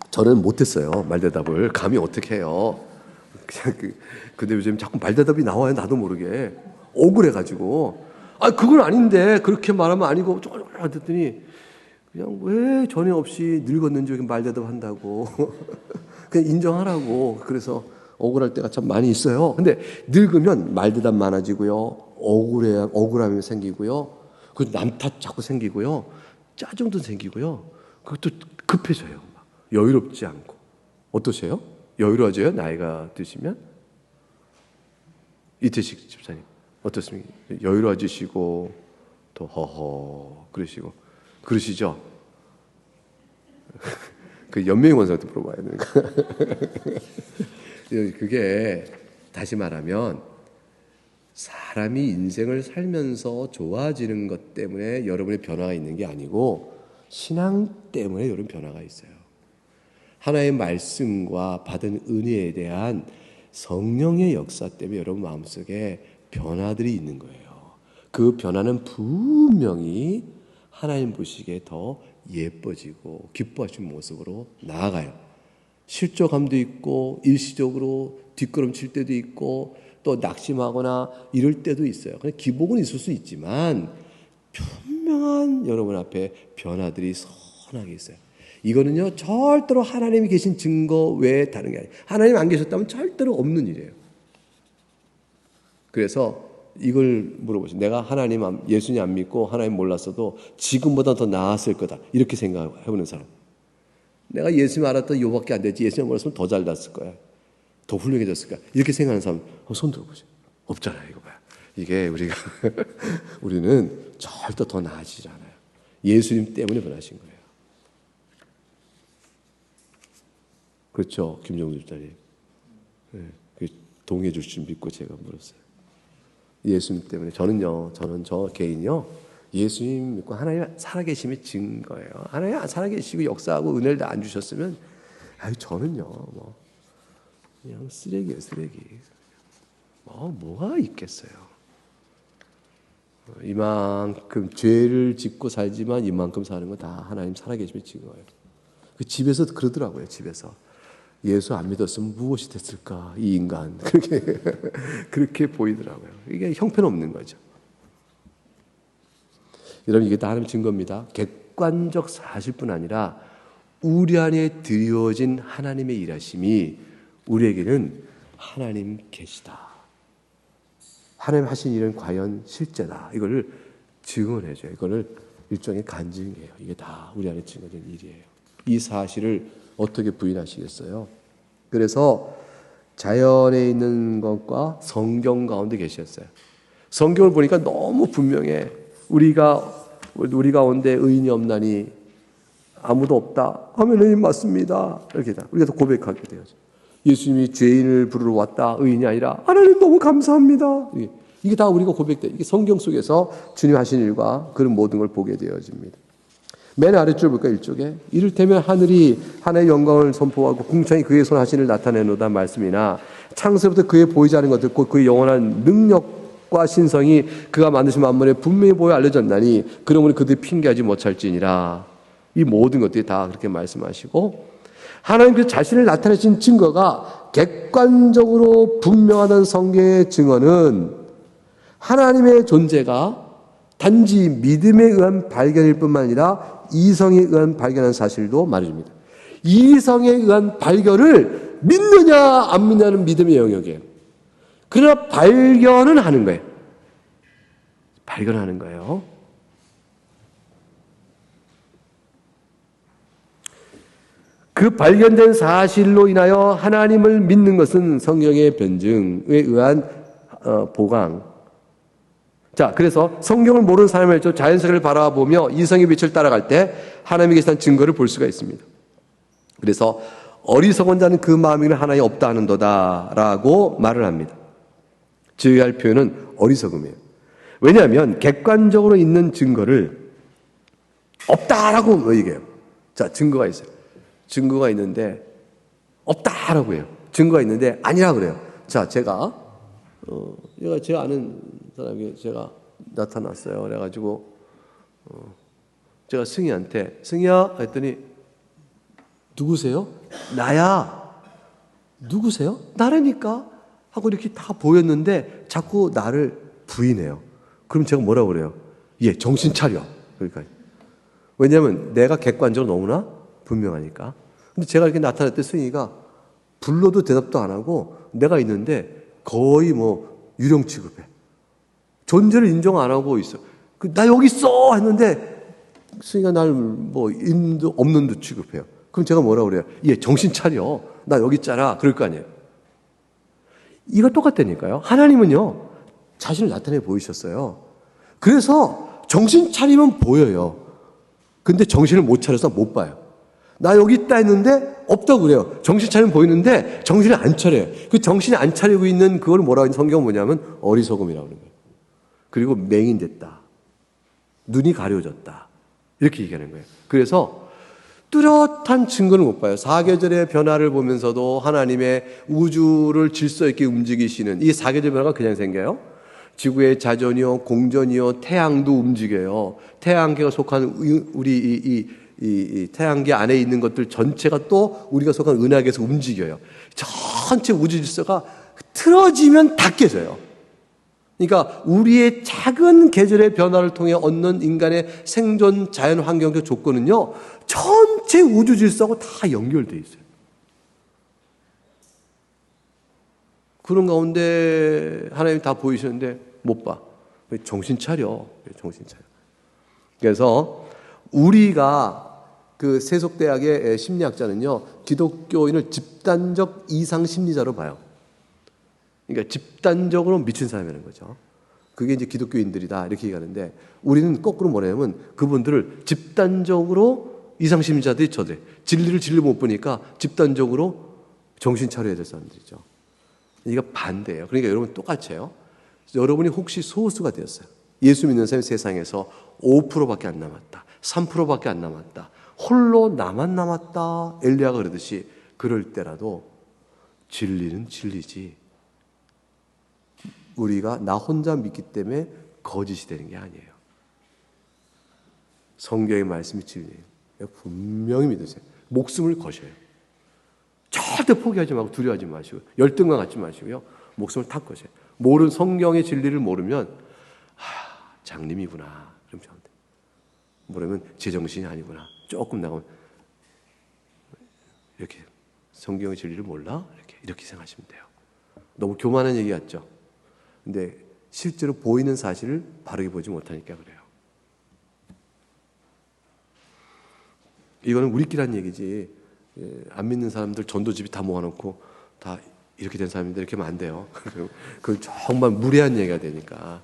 저는 못했어요, 말대답을. 감히 어떻게 해요. 근데 요즘 자꾸 말대답이 나와요, 나도 모르게. 억울해가지고. 그건 아닌데, 그렇게 말하면 아니고, 했더니, 그냥 왜 전에 없이 늙었는지 여기 말대답 한다고. 그냥 인정하라고. 그래서 억울할 때가 참 많이 있어요. 근데 늙으면 말대답 많아지고요, 억울함이 생기고요, 그 남 탓 자꾸 생기고요, 짜증도 생기고요, 그것도 급해져요. 막 여유롭지 않고. 어떠세요? 여유로워져요? 나이가 드시면? 이태식 집사님 어떻습니까? 여유로워지시고 또 허허 그러시죠? 그 연명희 원사한테 물어봐야 되는 거. 그게 다시 말하면 사람이 인생을 살면서 좋아지는 것 때문에 여러분의 변화가 있는 게 아니고 신앙 때문에 여러분 변화가 있어요. 하나의 말씀과 받은 은혜에 대한 성령의 역사 때문에 여러분 마음속에 변화들이 있는 거예요. 그 변화는 분명히 하나님 보시기에 더 예뻐지고 기뻐하신 모습으로 나아가요. 실족함도 있고 일시적으로 뒷걸음칠 때도 있고 또 낙심하거나 이럴 때도 있어요. 그냥 기복은 있을 수 있지만 분명한 여러분 앞에 변화들이 선하게 있어요. 이거는요 절대로 하나님이 계신 증거 외에 다른 게 아니에요. 하나님 안 계셨다면 절대로 없는 일이에요. 그래서 이걸 물어보시죠. 내가 하나님 예수님 안 믿고 하나님 몰랐어도 지금보다 더 나았을 거다 이렇게 생각해보는 사람. 내가 예수님 알았던 요밖에 안 되지 예수님 몰랐으면 더 잘났을 거야. 더 훌륭해졌을 거야. 이렇게 생각하는 사람 손 들어보세요. 없잖아요. 이거 봐요. 이게 우리가 우리는 절대 더 나아지지 않아요. 예수님 때문에 변하신 거예요. 그렇죠. 김정우 집사님. 네, 동의해 줄 줄 믿고 제가 물었어요. 예수님 때문에 저는 저 개인이요. 예수님 믿고 하나님 살아계심이 증거예요. 하나님 살아계시고 역사하고 은혜를 다 안 주셨으면 저는요 뭐 그냥 쓰레기예요. 쓰레기. 뭐가 있겠어요. 이만큼 죄를 짓고 살지만 이만큼 사는 거 다 하나님 살아계심이 증거예요. 그 집에서 그러더라고요. 집에서 예수 안 믿었으면 무엇이 됐을까 이 인간 그렇게 보이더라고요. 이게 형편없는 거죠. 여러분 이게 다 하나님 증거입니다. 객관적 사실뿐 아니라 우리 안에 드리워진 하나님의 일하심이 우리에게는 하나님 계시다. 하나님 하신 일은 과연 실제다. 이거를 증언해줘요. 이거를 일종의 간증이에요. 이게 다 우리 안에 증거된 일이에요. 이 사실을 어떻게 부인하시겠어요? 그래서 자연에 있는 것과 성경 가운데 계셨어요. 성경을 보니까 너무 분명해. 우리 가운데 의인이 없나니 아무도 없다 하면 의인 맞습니다. 이렇게 다 우리가 더 고백하게 되어져. 예수님이 죄인을 부르러 왔다 의인이 아니라 하나님 너무 감사합니다. 이게 다 우리가 고백돼. 이게 성경 속에서 주님 하신 일과 그런 모든 걸 보게 되어집니다. 맨 아래줄 볼까요? 1쪽에 이를테면 하늘이 하나님의 영광을 선포하고 궁창이 그의 손 하신 일을 나타내노다 말씀이나 창세부터 그의 보이지 않은 것들 곧 그의 영원한 능력과 신성이 그가 만드신 만물에 분명히 보여 알려졌나니 그러므로 그들이 핑계하지 못할지니라. 이 모든 것들이 다 그렇게 말씀하시고 하나님 그 자신을 나타내신 증거가 객관적으로 분명하다는 성경의 증언은 하나님의 존재가 단지 믿음에 의한 발견일 뿐만 아니라 이성에 의한 발견한 사실도 말해줍니다. 이성에 의한 발견을 믿느냐 안 믿느냐는 믿음의 영역이에요. 그러나 발견은 하는 거예요. 발견하는 거예요. 그 발견된 사실로 인하여 하나님을 믿는 것은 성경의 변증에 의한 보강. 자, 그래서 성경을 모르는 사람을 자연세계를 바라보며 이성의 빛을 따라갈 때 하나님이 계시다는 증거를 볼 수가 있습니다. 그래서 어리석은 자는 그 마음이 하나에 없다 하는도다라고 말을 합니다. 주의할 표현은 어리석음이에요. 왜냐하면 객관적으로 있는 증거를 없다라고 얘기해요. 자, 증거가 있어요. 증거가 있는데 없다라고 해요. 증거가 있는데 아니라 그래요. 자, 제가 아는 사람이 제가 나타났어요. 그래가지고 제가 승희한테 승희야 했더니 누구세요? 나야. 누구세요? 나라니까 하고 이렇게 다 보였는데 자꾸 나를 부인해요. 그럼 제가 뭐라고 그래요? 예, 정신 차려. 그러니까 왜냐하면 내가 객관적으로 너무나 분명하니까. 근데 제가 이렇게 나타날 때 승희가 불러도 대답도 안 하고 내가 있는데 거의 유령 취급해. 존재를 인정 안 하고 있어. 나 여기 있어! 했는데 승희가 날 없는 듯 취급해요. 그럼 제가 뭐라고 그래요? 예, 정신 차려. 나 여기 있잖아. 그럴 거 아니에요. 이거 똑같다니까요. 하나님은요, 자신을 나타내 보이셨어요. 그래서 정신 차리면 보여요. 근데 정신을 못 차려서 못 봐요. 나 여기 있다 했는데 없다고 그래요. 정신 차리면 보이는데 정신을 안 차려요. 그 정신이 안 차리고 있는 그걸 뭐라고 하는 성경은 뭐냐면 어리석음이라고 그러는 거예요. 그리고 맹인됐다. 눈이 가려졌다. 이렇게 얘기하는 거예요. 그래서 뚜렷한 증거를 못 봐요. 사계절의 변화를 보면서도 하나님의 우주를 질서 있게 움직이시는 이 사계절 변화가 그냥 생겨요. 지구의 자전이요, 공전이요, 태양도 움직여요. 태양계가 속한 우리 이 태양계 안에 있는 것들 전체가 또 우리가 속한 은하계에서 움직여요. 전체 우주 질서가 틀어지면 다 깨져요. 그러니까 우리의 작은 계절의 변화를 통해 얻는 인간의 생존 자연 환경적 조건은요, 전체 우주 질서하고 다 연결되어 있어요. 그런 가운데 하나님 다 보이시는데 못 봐. 정신 차려. 정신 차려. 그래서 우리가 그 세속대학의 심리학자는요, 기독교인을 집단적 이상 심리자로 봐요. 그러니까 집단적으로 미친 사람이라는 거죠. 그게 이제 기독교인들이다 이렇게 얘기하는데, 우리는 거꾸로 뭐냐면 그분들을 집단적으로 이상심리자들이 저들 진리를 진리로 못 보니까 집단적으로 정신 차려야 될 사람들이죠. 이거 반대예요. 그러니까 여러분 똑같아요. 여러분이 혹시 소수가 되었어요. 예수 믿는 사람이 세상에서 5%밖에 안 남았다. 3%밖에 안 남았다. 홀로 나만 남았다. 엘리야가 그러듯이 그럴 때라도 진리는 진리지. 우리가 나 혼자 믿기 때문에 거짓이 되는 게 아니에요. 성경의 말씀이 진리예요. 분명히 믿으세요. 목숨을 거셔요. 절대 포기하지 말고 두려워하지 마시고 열등감 갖지 마시고요. 목숨을 탁 거셔요. 모르는 성경의 진리를 모르면 장님이구나. 그럼 돼. 모르면 제정신이 아니구나. 조금 나가면 이렇게 성경의 진리를 몰라? 이렇게 생각하시면 돼요. 너무 교만한 얘기 같죠? 근데 실제로 보이는 사실을 바르게 보지 못하니까 그래요. 이거는 우리끼리 한 얘기지, 안 믿는 사람들 전도집이 다 모아놓고 다 이렇게 된 사람인데 이렇게 하면 안 돼요. 그건 정말 무례한 얘기가 되니까.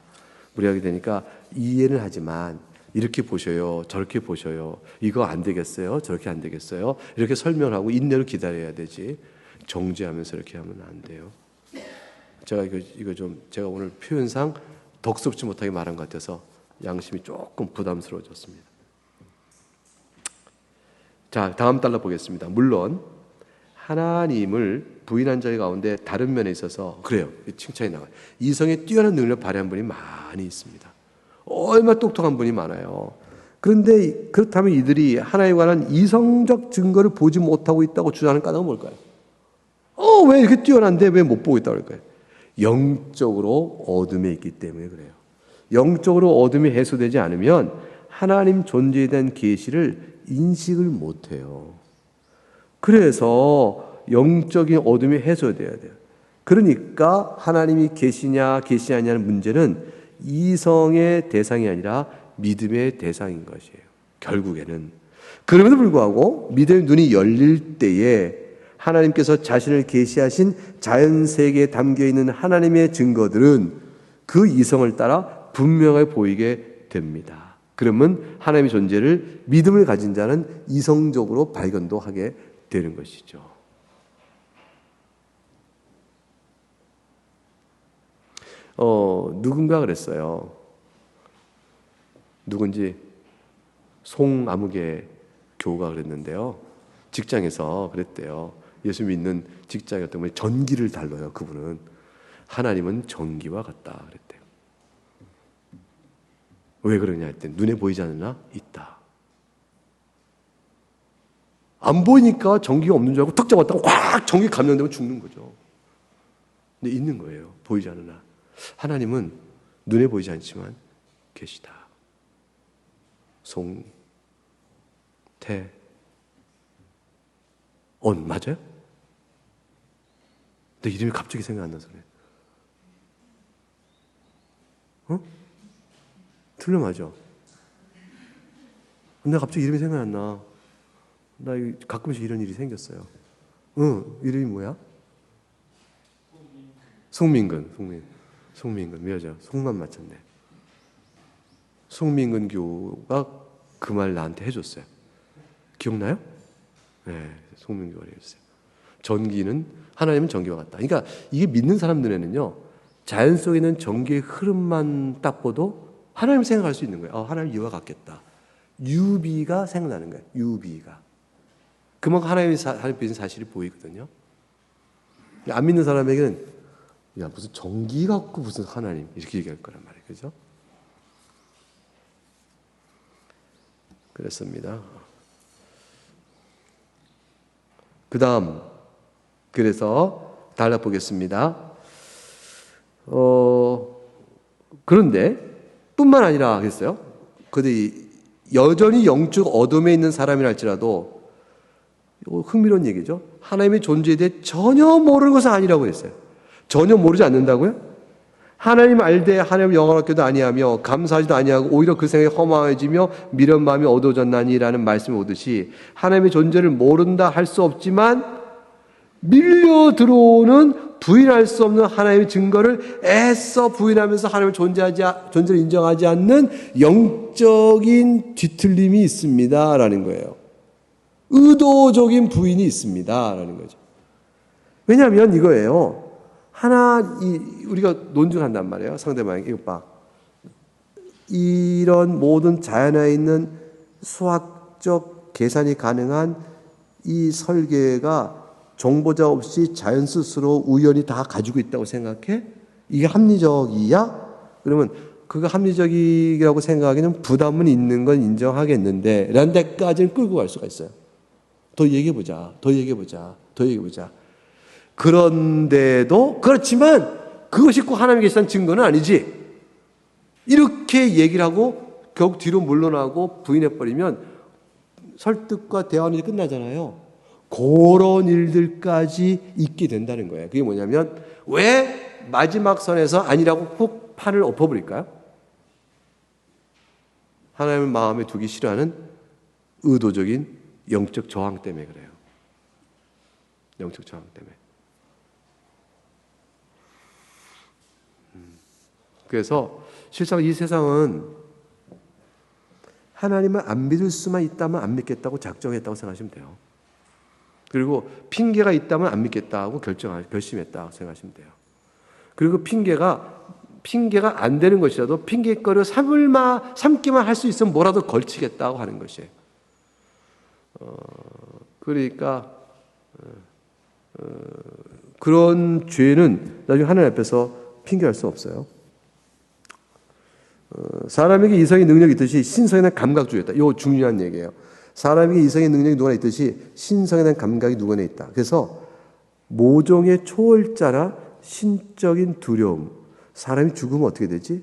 무례하게 되니까 이해는 하지만 이렇게 보셔요. 저렇게 보셔요. 이거 안 되겠어요. 저렇게 안 되겠어요. 이렇게 설명하고 인내로 기다려야 되지. 정죄하면서 이렇게 하면 안 돼요. 제가 이거 좀 제가 오늘 표현상 덕스럽지 못하게 말한 것 같아서 양심이 조금 부담스러워졌습니다. 자, 다음 달러 보겠습니다. 물론 하나님을 부인한 자의 가운데 다른 면에 있어서 그래요. 칭찬이 나와요. 이성에 뛰어난 능력을 발휘한 분이 많이 있습니다. 얼마나 똑똑한 분이 많아요. 그런데 그렇다면 이들이 하나님에 관한 이성적 증거를 보지 못하고 있다고 주장하는 까닭은 뭘까요? 왜 이렇게 뛰어난데 왜 못 보고 있다고 할까요? 영적으로 어둠에 있기 때문에 그래요. 영적으로 어둠이 해소되지 않으면 하나님 존재에 대한 계시를 인식을 못해요. 그래서 영적인 어둠이 해소돼야 돼요. 그러니까 하나님이 계시냐 계시지 않냐는 문제는 이성의 대상이 아니라 믿음의 대상인 것이에요. 결국에는. 그럼에도 불구하고 믿음의 눈이 열릴 때에 하나님께서 자신을 계시하신 자연세계에 담겨있는 하나님의 증거들은 그 이성을 따라 분명하게 보이게 됩니다. 그러면 하나님의 존재를 믿음을 가진 자는 이성적으로 발견도 하게 되는 것이죠. 누군가 그랬어요. 누군지 송아무개 교우가 그랬는데요. 직장에서 그랬대요. 예수 믿는 직장이었던 분이 전기를 달뤄요. 그분은 하나님은 전기와 같다 그랬대요. 왜 그러냐 했더니 눈에 보이지 않으나 있다. 안 보이니까 전기가 없는 줄 알고 턱 잡았다가 확 전기 감염되면 죽는 거죠. 근데 있는 거예요. 보이지 않으나. 하나님은 눈에 보이지 않지만 계시다. 송태언 맞아요? 내 이름이 갑자기 생각 안 나서 그래. 틀려 맞아. 근데 갑자기 이름이 생각 안 나. 나 가끔씩 이런 일이 생겼어요. 이름이 뭐야? 송민근. 미어져. 송만 맞췄네. 송민근 교우가 그 말 나한테 해줬어요. 기억나요? 네, 송민근 교우가 해줬어요. 전기는 하나님은 전기와 같다. 그러니까 이게 믿는 사람들에는요, 자연 속에 있는 전기의 흐름만 딱 보도 하나님을 생각할 수 있는 거예요. 하나님 이와 같겠다. 유비가 생각나는 거예요. 유비가. 그만큼 하나님 빛은 사실이 보이거든요. 안 믿는 사람에게는 야, 무슨 전기 갖고 무슨 하나님 이렇게 얘기할 거란 말이에요. 그죠? 그렇습니다. 그 다음, 그래서 달라보겠습니다. 그런데 뿐만 아니라 하겠어요. 근데 여전히 영적 어둠에 있는 사람이라 할지라도 흥미로운 얘기죠. 하나님의 존재에 대해 전혀 모르는 것은 아니라고 했어요. 전혀 모르지 않는다고요? 하나님 알되 하나님 영원하게도 아니하며 감사하지도 아니하고 오히려 그 생각이 허망해지며 미련 마음이 어두워졌나니라는 말씀이 오듯이 하나님의 존재를 모른다 할 수 없지만 밀려 들어오는 부인할 수 없는 하나님의 증거를 애써 부인하면서 하나님의 존재를 인정하지 않는 영적인 뒤틀림이 있습니다라는 거예요. 의도적인 부인이 있습니다라는 거죠. 왜냐하면 이거예요. 우리가 논증한단 말이에요. 상대방에게. 이것 봐. 이런 모든 자연에 있는 수학적 계산이 가능한 이 설계가 정보자 없이 자연 스스로 우연히 다 가지고 있다고 생각해? 이게 합리적이야? 그러면 그거 합리적이라고 생각하기는 부담은 있는 건 인정하겠는데 라는 데까지는 끌고 갈 수가 있어요. 더 얘기해보자. 그런데도 그렇지만 그것이 꼭 하나님이 계시다는 증거는 아니지. 이렇게 얘기를 하고 결국 뒤로 물러나고 부인해버리면 설득과 대화는 끝나잖아요. 그런 일들까지 있게 된다는 거예요. 그게 뭐냐면 왜 마지막 선에서 아니라고 훅 판을 엎어버릴까요? 하나님을 마음에 두기 싫어하는 의도적인 영적 저항 때문에 그래요. 영적 저항 때문에. 그래서 실상 이 세상은 하나님을 안 믿을 수만 있다면 안 믿겠다고 작정했다고 생각하시면 돼요. 그리고 핑계가 있다면 안 믿겠다고 결심했다고 생각하시면 돼요. 그리고 핑계가 안 되는 것이라도 핑계거리를 삼기만 할 수 있으면 뭐라도 걸치겠다고 하는 것이에요. 그러니까 그런 죄는 나중에 하나님 앞에서 핑계할 수 없어요. 사람에게 이성의 능력이 있듯이 신성에 대한 감각주의 있다. 이거 중요한 얘기예요. 사람에게 이성의 능력이 누구나 있듯이 신성에 대한 감각이 누구나 있다. 그래서 모종의 초월자나 신적인 두려움. 사람이 죽으면 어떻게 되지?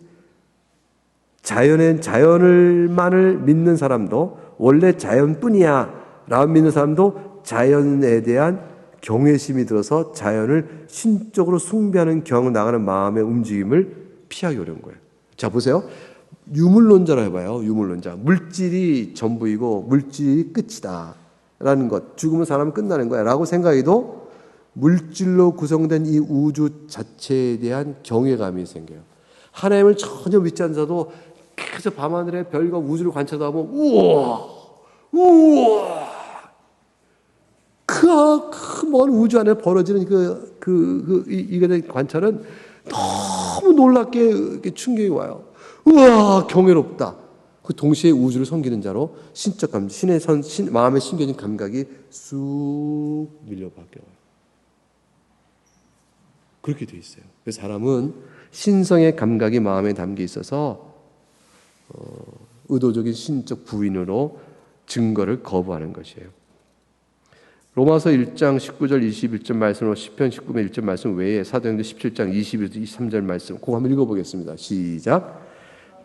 자연을만을 믿는 사람도 원래 자연뿐이야 라고 믿는 사람도 자연에 대한 경외심이 들어서 자연을 신적으로 숭배하는 경우 나가는 마음의 움직임을 피하기 어려운 거예요. 자, 보세요. 유물론자라 해봐요. 유물론자. 물질이 전부이고 물질이 끝이다 라는 것. 죽으면 사람은 끝나는 거야 라고 생각해도 물질로 구성된 이 우주 자체에 대한 경외감이 생겨요. 하나님을 전혀 믿지 않는 자도 계속 밤하늘의 별과 우주를 관찰하다 보면 우와 그 먼 우주 안에 벌어지는 이게 된 관찰은 너무 놀랍게 충격이 와요. 우와, 경외롭다. 그 동시에 우주를 섬기는 자로 신적 감정, 마음에 심겨진 감각이 쑥 밀려박혀요. 그렇게 돼 있어요. 그래서 사람은 신성의 감각이 마음에 담겨 있어서 의도적인 신적 부인으로 증거를 거부하는 것이에요. 로마서 1장 19절 21절 말씀으로 시편 19편 1절 말씀 외에 사도행전 17장 21절 23절 말씀 그거 한번 읽어보겠습니다. 시작.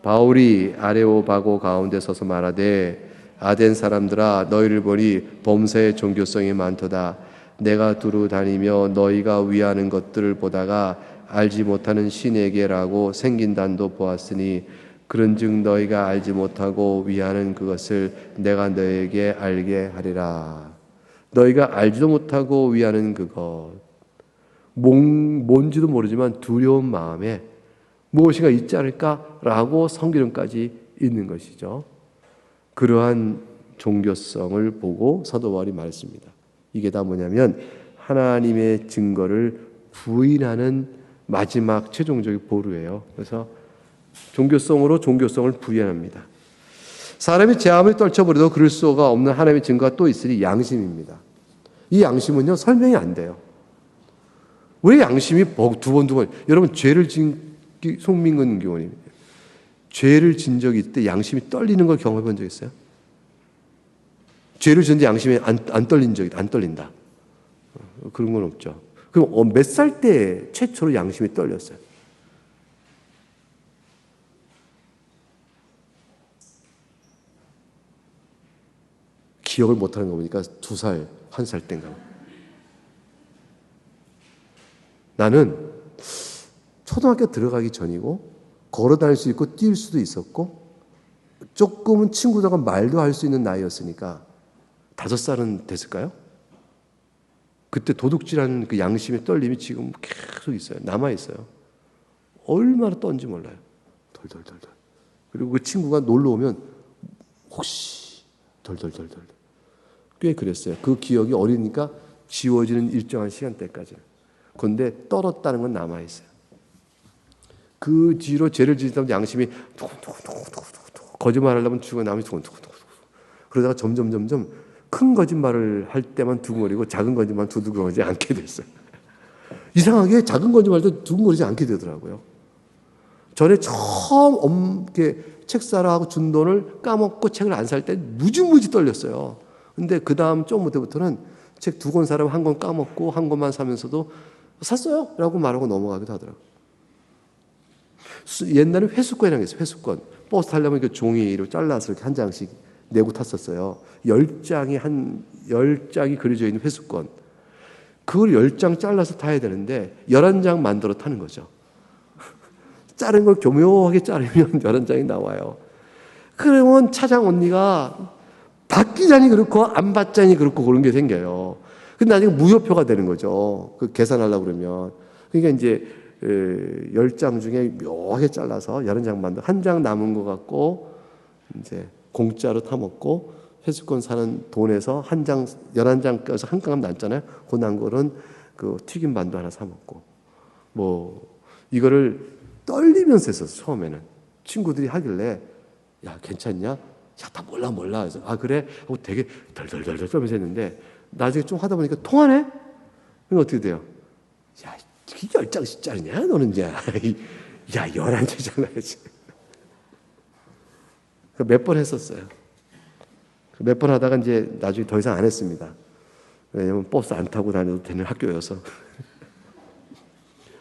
바울이 아레오바고 가운데 서서 말하되 아덴 사람들아 너희를 보니 범사의 종교성이 많도다. 내가 두루 다니며 너희가 위하는 것들을 보다가 알지 못하는 신에게라고 생긴 단도 보았으니 그런즉 너희가 알지 못하고 위하는 그것을 내가 너희에게 알게 하리라. 너희가 알지도 못하고 위하는 그것, 뭔지도 모르지만 두려운 마음에 무엇인가 있지 않을까라고 성기름까지 있는 것이죠. 그러한 종교성을 보고 사도 바울이 말했습니다. 이게 다 뭐냐면 하나님의 증거를 부인하는 마지막 최종적인 보루예요. 그래서 종교성으로 종교성을 부인합니다. 사람이 죄함을 떨쳐버려도 그럴 수가 없는 하나님의 증거가 또 있으니 양심입니다. 이 양심은요, 설명이 안 돼요. 왜 양심이 두 번 여러분 죄를 진 송민근 교원님, 죄를 진 적이 있을 때 양심이 떨리는 걸 경험해 본 적 있어요? 죄를 지는데 양심이 안 떨린 적이 안 떨린다. 그런 건 없죠. 그럼 몇 살 때 최초로 양심이 떨렸어요? 기억을 못하는 거 보니까 2살, 1살 때인가. 나는 초등학교 들어가기 전이고 걸어 다닐 수 있고 뛸 수도 있었고 조금은 친구들과 말도 할 수 있는 나이였으니까 5살은 됐을까요? 그때 도둑질하는 그 양심의 떨림이 지금 계속 있어요. 남아있어요. 얼마나 떤지 몰라요. 덜덜덜덜. 그리고 그 친구가 놀러 오면 혹시 덜덜덜덜. 꽤 그랬어요. 그 기억이 어리니까 지워지는 일정한 시간대까지. 그런데 떨었다는 건 남아있어요. 그 뒤로 죄를 지으면 양심이 거짓말하려면 죽어 남이 그러다가 점점 큰 거짓말을 할 때만 두근거리고 작은 거짓말 두근거리지 않게 됐어요. 이상하게 작은 거짓말도 두근거리지 않게 되더라고요. 전에 처음 책 사라 하고 준 돈을 까먹고 책을 안 살 때 무지무지 떨렸어요. 근데 그 다음 좀 때부터는 책 2권 사려면 1권 까먹고 1권만 사면서도 샀어요? 라고 말하고 넘어가기도 하더라고요. 옛날에 회수권이라는 게 있어요. 회수권. 버스 타려면 그 종이로 잘라서 이렇게 한 장씩 내고 탔었어요. 10장이 그려져 있는 회수권. 그걸 10장 잘라서 타야 되는데 11장 만들어 타는 거죠. 자른 걸 교묘하게 자르면 11장이 나와요. 그러면 차장 언니가 받기자니 그렇고 안 받자니 그렇고 그런 게 생겨요. 근데 나중에 무효표가 되는 거죠. 그 계산하려고 그러면. 그러니까 이제 10장 중에 묘하게 잘라서 11장 만들어 한 장 남은 것 같고 이제 공짜로 타먹고 회수권 사는 돈에서 한 장, 11장 껴서 한 값 남잖아요. 그 난 거는 그 튀김 만두 하나 사먹고. 이거를 떨리면서 했었어, 처음에는. 친구들이 하길래, 야, 괜찮냐? 야, 다 몰라. 그래서, 아, 그래? 하고 되게 덜덜덜 떨면서 했는데, 나중에 좀 하다 보니까 통하네? 그럼 어떻게 돼요? 야, 10장씩짜리냐? 너는 이제. 야, 11장 나야지. 몇 번 했었어요. 몇 번 하다가 이제 나중에 더 이상 안 했습니다. 왜냐면 버스 안 타고 다녀도 되는 학교여서.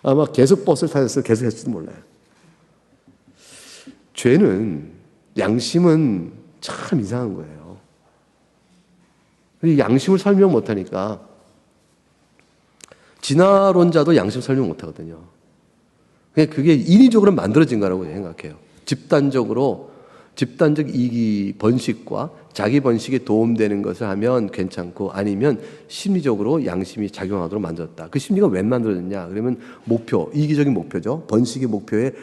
아마 계속 버스를 타서 계속 했을지도 몰라요. 죄는, 양심은 참 이상한 거예요. 양심을 설명 못하니까 진화론자도 양심 설명 못하거든요. 그게 인위적으로 만들어진 거라고 생각해요. 집단적 이기 번식과 자기 번식에 도움되는 것을 하면 괜찮고 아니면 심리적으로 양심이 작용하도록 만들었다. 그 심리가 왜 만들어졌냐? 그러면 목표, 이기적인 목표죠. 번식의 목표에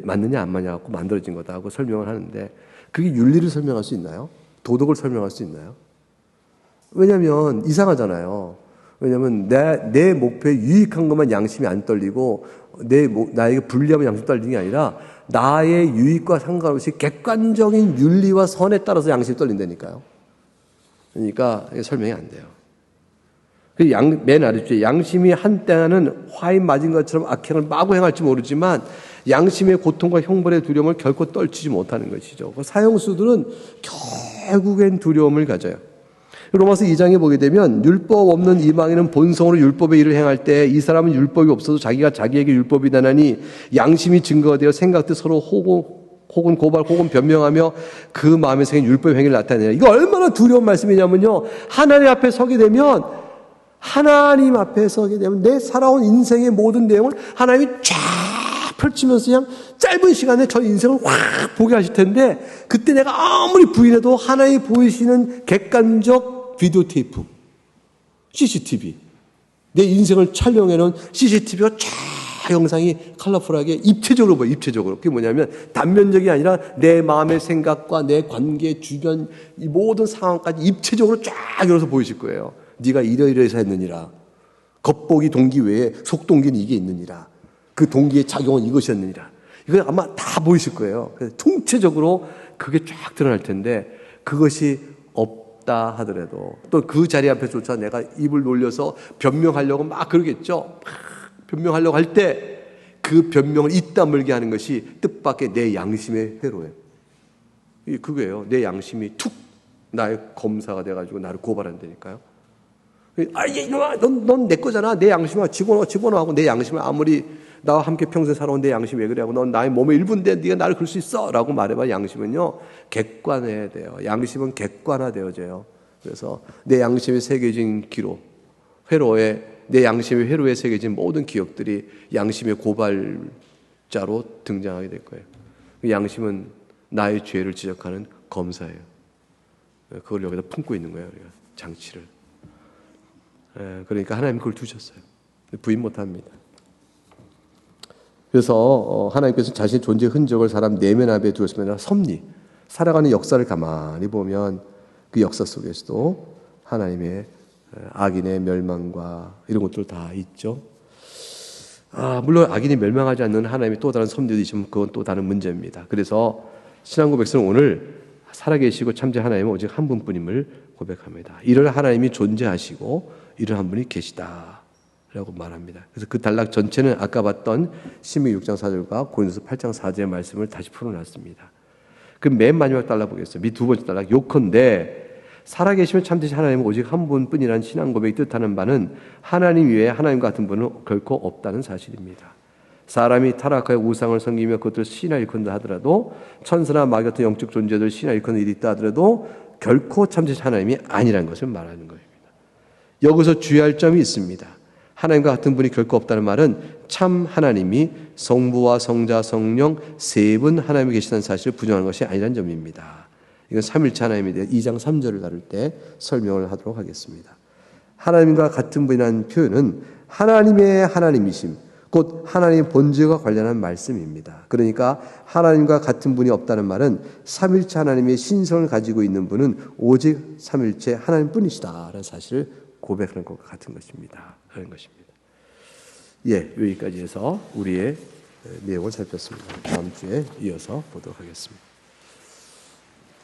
맞느냐 안 맞냐 갖고 만들어진 거다 하고 설명을 하는데 그게 윤리를 설명할 수 있나요? 도덕을 설명할 수 있나요? 왜냐하면 이상하잖아요. 왜냐하면 내 목표에 유익한 것만 양심이 안 떨리고 나에게 불리하면 양심이 떨리는 게 아니라 나의 유익과 상관없이 객관적인 윤리와 선에 따라서 양심이 떨린다니까요. 그러니까 설명이 안 돼요. 맨 아래쪽에 양심이 한때는 화인 맞은 것처럼 악행을 마구 행할지 모르지만 양심의 고통과 형벌의 두려움을 결코 떨치지 못하는 것이죠. 사형수들은 결국엔 두려움을 가져요. 로마서 2장에 보게 되면 율법 없는 이방인은 본성으로 율법의 일을 행할 때 이 사람은 율법이 없어도 자기가 자기에게 율법이 나나니 양심이 증거가 되어 생각때 서로 혹은 고발 혹은 변명하며 그 마음에 생긴 율법의 행위를 나타내라. 이거 얼마나 두려운 말씀이냐면요. 하나님 앞에 서게 되면 내 살아온 인생의 모든 내용을 하나님이 쫙 펼치면서 그냥 짧은 시간에 저 인생을 확 보게 하실 텐데, 그때 내가 아무리 부인해도 하나님 보이시는 객관적 비디오 테이프, CCTV, 내 인생을 촬영해놓은 CCTV가 쫙 영상이 컬러풀하게 입체적으로 보여. 입체적으로. 그게 뭐냐면 단면적이 아니라 내 마음의 생각과 내 관계, 주변 이 모든 상황까지 입체적으로 쫙 열어서 보이실 거예요. 네가 이러이러해서 했느니라. 겉보기 동기 외에 속동기는 이게 있느니라. 그 동기의 작용은 이것이었느니라. 이거 아마 다 보이실 거예요. 그래서 통체적으로 그게 쫙 드러날 텐데, 그것이 없다 하더라도 또 그 자리 앞에조차 내가 입을 놀려서 변명하려고 막 그러겠죠. 막 변명하려고 할 때 그 변명을 이따 물게 하는 것이 뜻밖의 내 양심의 회로예요. 그거예요. 내 양심이 툭 나의 검사가 돼가지고 나를 고발한다니까요. 이놈아, 넌 내 거잖아. 내 양심아, 집어넣어 하고, 내 양심을 아무리 나와 함께 평생 살아온 내 양심이 왜 그래 하고, 넌 나의 몸의 일부인데 네가 나를 그럴 수 있어 라고 말해봐. 양심은요 객관해야 돼요. 양심은 객관화되어져요. 그래서 내 양심에 새겨진 기록, 회로에, 내 양심의 회로에 새겨진 모든 기억들이 양심의 고발자로 등장하게 될 거예요. 양심은 나의 죄를 지적하는 검사예요. 그걸 여기다 품고 있는 거예요. 우리가 장치를. 그러니까 하나님 그걸 두셨어요. 부인 못합니다. 그래서 하나님께서 자신의 존재의 흔적을 사람 내면 앞에 두었으면 섭리, 살아가는 역사를 가만히 보면 그 역사 속에서도 하나님의 악인의 멸망과 이런 것들 다 있죠. 물론 악인이 멸망하지 않는 하나님의 또 다른 섭리도 있지만 그건 또 다른 문제입니다. 그래서 신앙고 백성은 오늘 살아계시고 참된 하나님은 오직 한 분뿐임을 고백합니다. 이런 하나님이 존재하시고 이런 한 분이 계시다 라고 말합니다. 그래서 그 단락 전체는 아까 봤던 신명기 6장 4절과 고린도서 8장 4절의 말씀을 다시 풀어놨습니다. 그 맨 마지막 단락 보겠습니다. 두 번째 단락, 요컨대 살아계시면 참되신 하나님은 오직 한 분뿐이라는 신앙 고백이 뜻하는 바는 하나님 외에 하나님 같은 분은 결코 없다는 사실입니다. 사람이 타락하여 우상을 섬기며 그것들을 신하 일컫는다 하더라도, 천사나 마귀 같은 영적 존재들 신하 일컫는 일이 있다 하더라도 결코 참되신 하나님이 아니라는 것을 말하는 것입니다. 여기서 주의할 점이 있습니다. 하나님과 같은 분이 결코 없다는 말은 참 하나님이 성부와 성자, 성령 세 분 하나님이 계시다는 사실을 부정하는 것이 아니라는 점입니다. 이건 삼일체 하나님에 대해 2장 3절을 다룰 때 설명을 하도록 하겠습니다. 하나님과 같은 분이라는 표현은 하나님의 하나님이심, 곧 하나님의 본질과 관련한 말씀입니다. 그러니까 하나님과 같은 분이 없다는 말은 삼일체 하나님의 신성을 가지고 있는 분은 오직 삼일체 하나님뿐이시다라는 사실을 고백하는 것과 같은 것입니다. 하는 것입니다. 여기까지 해서 우리의 내용을 살폈습니다. 다음 주에 이어서 보도록 하겠습니다.